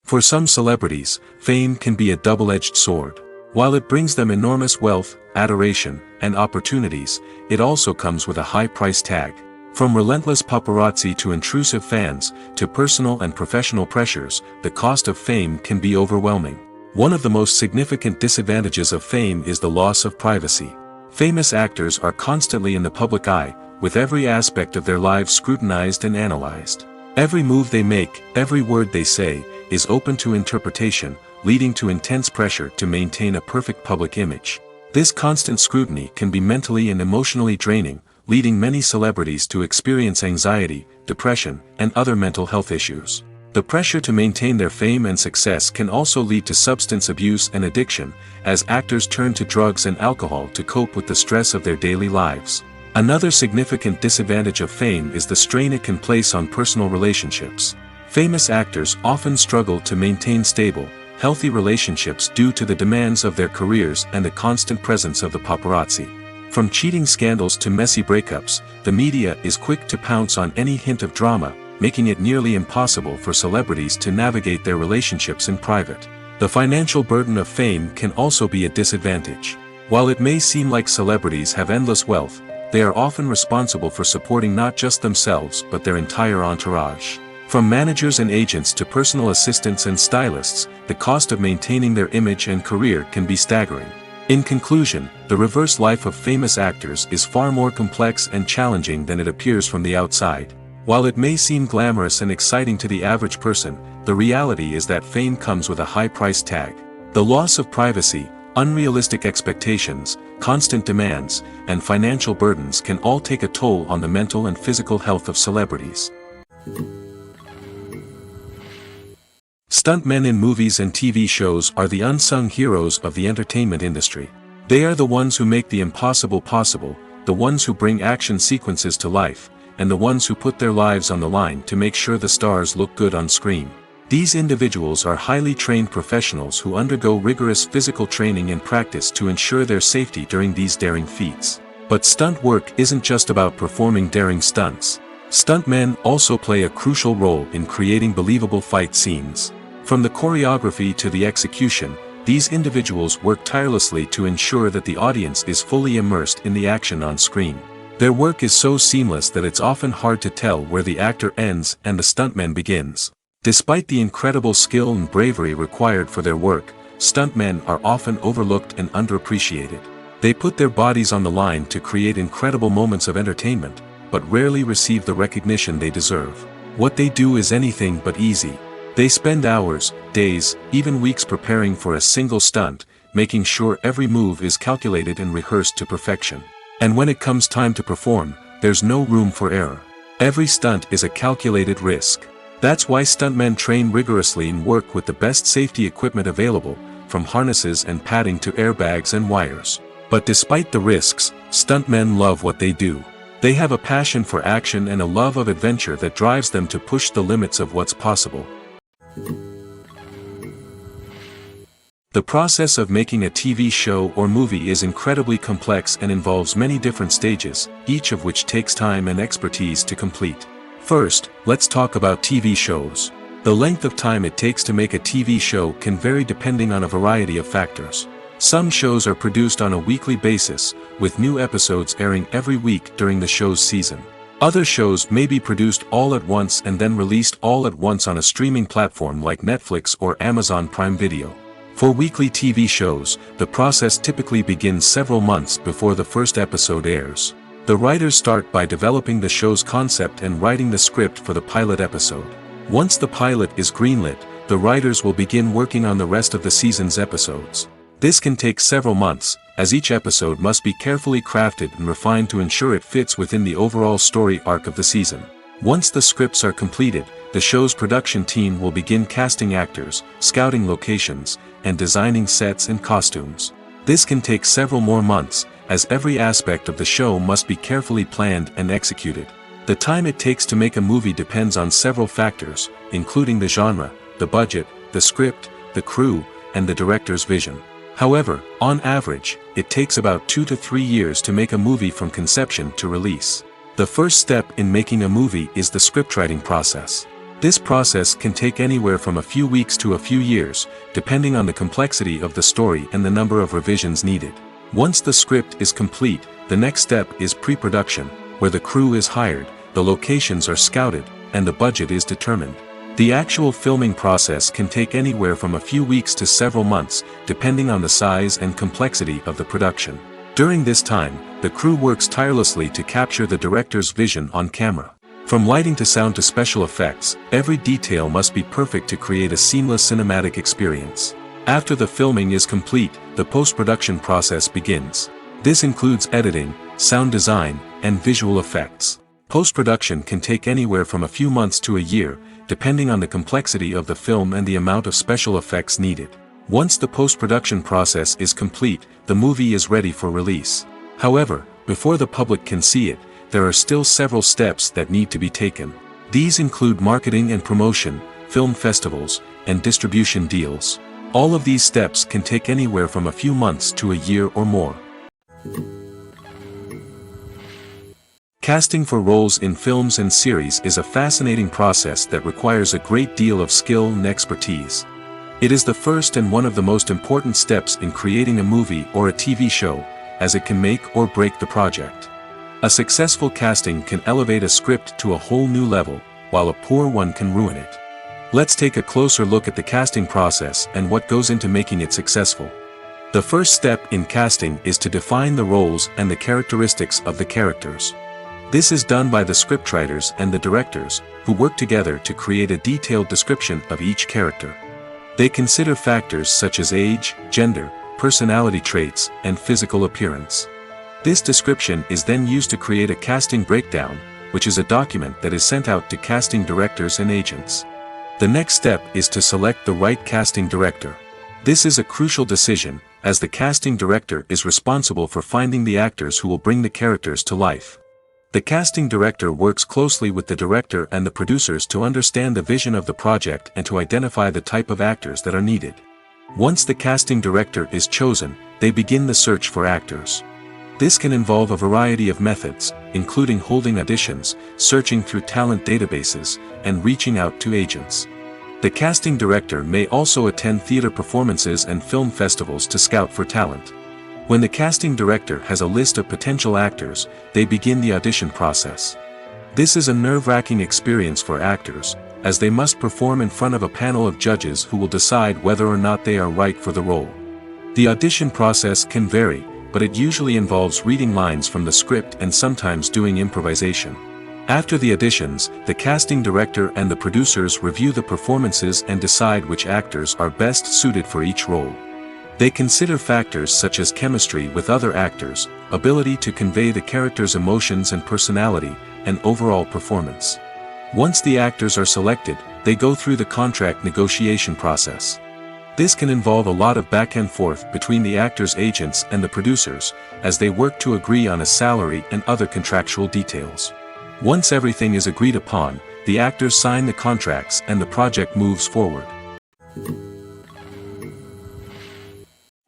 For some celebrities, fame can be a double-edged sword. While it brings them enormous wealth, adoration, and opportunities, it also comes with a high price tag. From relentless paparazzi to intrusive fans, to personal and professional pressures, the cost of fame can be overwhelming. One of the most significant disadvantages of fame is the loss of privacy. Famous actors are constantly in the public eye, with every aspect of their lives scrutinized and analyzed. Every move they make, every word they say, is open to interpretation, leading to intense pressure to maintain a perfect public image. This constant scrutiny can be mentally and emotionally draining, leading many celebrities to experience anxiety, depression, and other mental health issues. The pressure to maintain their fame and success can also lead to substance abuse and addiction, as actors turn to drugs and alcohol to cope with the stress of their daily lives. Another significant disadvantage of fame is the strain it can place on personal relationships. Famous actors often struggle to maintain stable, healthy relationships due to the demands of their careers and the constant presence of the paparazzi. From cheating scandals to messy breakups, the media is quick to pounce on any hint of drama, making it nearly impossible for celebrities to navigate their relationships in private. The financial burden of fame can also be a disadvantage. While it may seem like celebrities have endless wealth, they are often responsible for supporting not just themselves but their entire entourage. From managers and agents to personal assistants and stylists, the cost of maintaining their image and career can be staggering. In conclusion, the reverse life of famous actors is far more complex and challenging than it appears from the outside. While it may seem glamorous and exciting to the average person, the reality is that fame comes with a high price tag. The loss of privacy, unrealistic expectations, constant demands, and financial burdens can all take a toll on the mental and physical health of celebrities. Stuntmen in movies and TV shows are the unsung heroes of the entertainment industry. They are the ones who make the impossible possible, the ones who bring action sequences to life, and the ones who put their lives on the line to make sure the stars look good on screen. These individuals are highly trained professionals who undergo rigorous physical training and practice to ensure their safety during these daring feats. But stunt work isn't just about performing daring stunts. Stuntmen also play a crucial role in creating believable fight scenes. From the choreography to the execution, these individuals work tirelessly to ensure that the audience is fully immersed in the action on screen. Their work is so seamless that it's often hard to tell where the actor ends and the stuntman begins. Despite the incredible skill and bravery required for their work, stuntmen are often overlooked and underappreciated. They put their bodies on the line to create incredible moments of entertainment, but rarely receive the recognition they deserve. What they do is anything but easy. They spend hours, days, even weeks preparing for a single stunt, making sure every move is calculated and rehearsed to perfection. And when it comes time to perform, there's no room for error. Every stunt is a calculated risk. That's why stuntmen train rigorously and work with the best safety equipment available, from harnesses and padding to airbags and wires. But despite the risks, stuntmen love what they do. They have a passion for action and a love of adventure that drives them to push the limits of what's possible. The process of making a TV show or movie is incredibly complex and involves many different stages, each of which takes time and expertise to complete. First, let's talk about TV shows. The length of time it takes to make a TV show can vary depending on a variety of factors. Some shows are produced on a weekly basis, with new episodes airing every week during the show's season. Other shows may be produced all at once and then released all at once on a streaming platform like Netflix or Amazon Prime Video. For weekly TV shows, the process typically begins several months before the first episode airs. The writers start by developing the show's concept and writing the script for the pilot episode. Once the pilot is greenlit, the writers will begin working on the rest of the season's episodes. This can take several months, as each episode must be carefully crafted and refined to ensure it fits within the overall story arc of the season. Once the scripts are completed, the show's production team will begin casting actors, scouting locations, and designing sets and costumes. This can take several more months, as every aspect of the show must be carefully planned and executed. The time it takes to make a movie depends on several factors, including the genre, the budget, the script, the crew, and the director's vision. However, on average, it takes about 2 to 3 years to make a movie from conception to release. The first step in making a movie is the scriptwriting process. This process can take anywhere from a few weeks to a few years, depending on the complexity of the story and the number of revisions needed. Once the script is complete, the next step is pre-production, where the crew is hired, the locations are scouted, and the budget is determined. The actual filming process can take anywhere from a few weeks to several months, depending on the size and complexity of the production. During this time, the crew works tirelessly to capture the director's vision on camera. From lighting to sound to special effects, every detail must be perfect to create a seamless cinematic experience. After the filming is complete, the post-production process begins. This includes editing, sound design, and visual effects. Post-production can take anywhere from a few months to a year, depending on the complexity of the film and the amount of special effects needed. Once the post-production process is complete, the movie is ready for release. However, before the public can see it, there are still several steps that need to be taken. These include marketing and promotion, film festivals, and distribution deals. All of these steps can take anywhere from a few months to a year or more. Casting for roles in films and series is a fascinating process that requires a great deal of skill and expertise. It is the first and one of the most important steps in creating a movie or a TV show, as it can make or break the project. A successful casting can elevate a script to a whole new level, while a poor one can ruin it. Let's take a closer look at the casting process and what goes into making it successful. The first step in casting is to define the roles and the characteristics of the characters. This is done by the scriptwriters and the directors, who work together to create a detailed description of each character. They consider factors such as age, gender, personality traits, and physical appearance. This description is then used to create a casting breakdown, which is a document that is sent out to casting directors and agents. The next step is to select the right casting director. This is a crucial decision, as the casting director is responsible for finding the actors who will bring the characters to life. The casting director works closely with the director and the producers to understand the vision of the project and to identify the type of actors that are needed. Once the casting director is chosen, they begin the search for actors. This can involve a variety of methods, including holding auditions, searching through talent databases, and reaching out to agents. The casting director may also attend theater performances and film festivals to scout for talent. When the casting director has a list of potential actors, they begin the audition process. This is a nerve-wracking experience for actors, as they must perform in front of a panel of judges who will decide whether or not they are right for the role. The audition process can vary, but it usually involves reading lines from the script and sometimes doing improvisation. After the auditions, the casting director and the producers review the performances and decide which actors are best suited for each role. They consider factors such as chemistry with other actors, ability to convey the character's emotions and personality, and overall performance. Once the actors are selected, they go through the contract negotiation process. This can involve a lot of back and forth between the actors' agents and the producers, as they work to agree on a salary and other contractual details. Once everything is agreed upon, the actors sign the contracts and the project moves forward.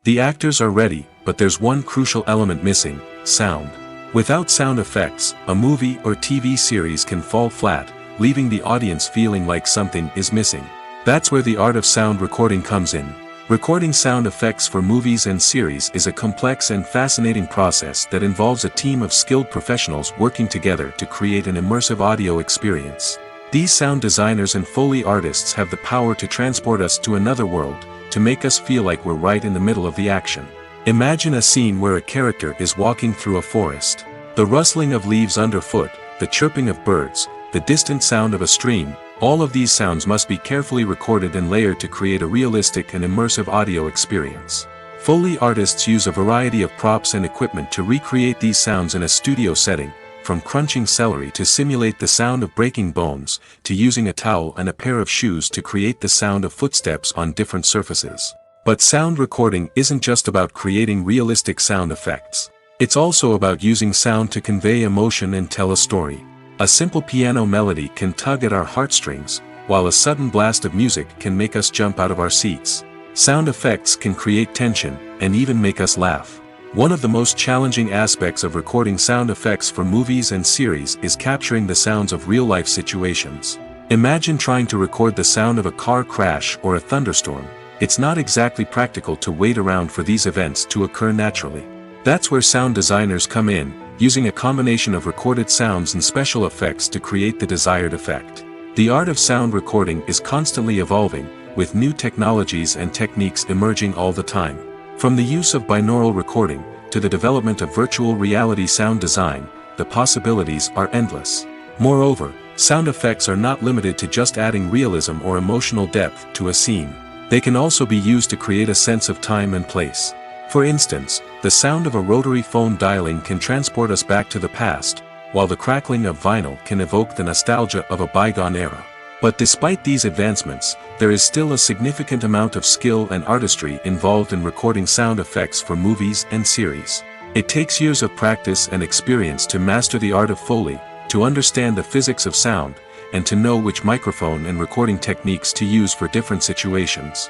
The actors are ready, but there's one crucial element missing: sound. Without sound effects, a movie or TV series can fall flat, leaving the audience feeling like something is missing. That's where the art of sound recording comes in. Recording sound effects for movies and series is a complex and fascinating process that involves a team of skilled professionals working together to create an immersive audio experience. These sound designers and Foley artists have the power to transport us to another world, to make us feel like we're right in the middle of the action. Imagine a scene where a character is walking through a forest. The rustling of leaves underfoot, the chirping of birds, the distant sound of a stream, all of these sounds must be carefully recorded and layered to create a realistic and immersive audio experience. Foley artists use a variety of props and equipment to recreate these sounds in a studio setting, from crunching celery to simulate the sound of breaking bones, to using a towel and a pair of shoes to create the sound of footsteps on different surfaces. But sound recording isn't just about creating realistic sound effects. It's also about using sound to convey emotion and tell a story. A simple piano melody can tug at our heartstrings, while a sudden blast of music can make us jump out of our seats. Sound effects can create tension, and even make us laugh. One of the most challenging aspects of recording sound effects for movies and series is capturing the sounds of real-life situations. Imagine trying to record the sound of a car crash or a thunderstorm. It's not exactly practical to wait around for these events to occur naturally. That's where sound designers come in, using a combination of recorded sounds and special effects to create the desired effect. The art of sound recording is constantly evolving, with new technologies and techniques emerging all the time. From the use of binaural recording, to the development of virtual reality sound design, the possibilities are endless. Moreover, sound effects are not limited to just adding realism or emotional depth to a scene. They can also be used to create a sense of time and place. For instance, the sound of a rotary phone dialing can transport us back to the past, while the crackling of vinyl can evoke the nostalgia of a bygone era. But despite these advancements, there is still a significant amount of skill and artistry involved in recording sound effects for movies and series. It takes years of practice and experience to master the art of Foley, to understand the physics of sound, and to know which microphone and recording techniques to use for different situations.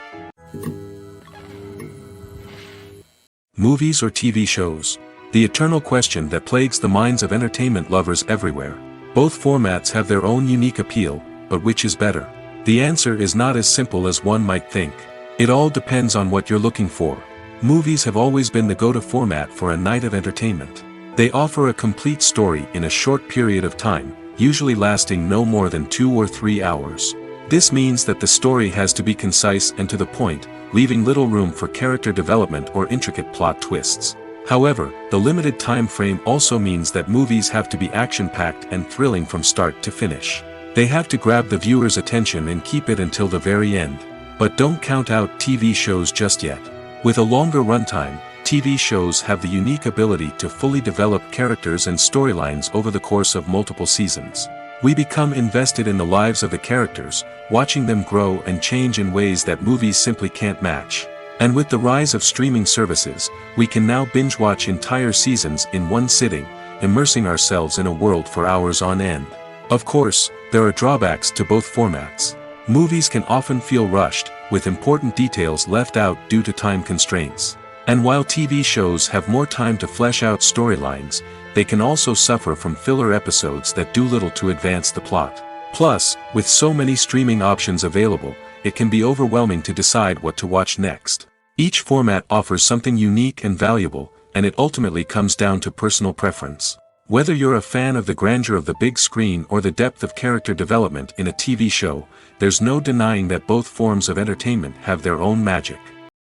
Movies or TV shows? The eternal question that plagues the minds of entertainment lovers everywhere. Both formats have their own unique appeal, but which is better? The answer is not as simple as one might think. It all depends on what you're looking for. Movies have always been the go-to format for a night of entertainment. They offer a complete story in a short period of time, usually lasting no more than 2 or 3 hours. This means that the story has to be concise and to the point, leaving little room for character development or intricate plot twists. However, the limited time frame also means that movies have to be action-packed and thrilling from start to finish. They have to grab the viewer's attention and keep it until the very end. But don't count out TV shows just yet. With a longer runtime, TV shows have the unique ability to fully develop characters and storylines over the course of multiple seasons. We become invested in the lives of the characters, watching them grow and change in ways that movies simply can't match. And with the rise of streaming services, we can now binge-watch entire seasons in one sitting, immersing ourselves in a world for hours on end. Of course, there are drawbacks to both formats. Movies can often feel rushed, with important details left out due to time constraints. And while TV shows have more time to flesh out storylines, they can also suffer from filler episodes that do little to advance the plot. Plus, with so many streaming options available, it can be overwhelming to decide what to watch next. Each format offers something unique and valuable, and it ultimately comes down to personal preference. Whether you're a fan of the grandeur of the big screen or the depth of character development in a TV show, there's no denying that both forms of entertainment have their own magic.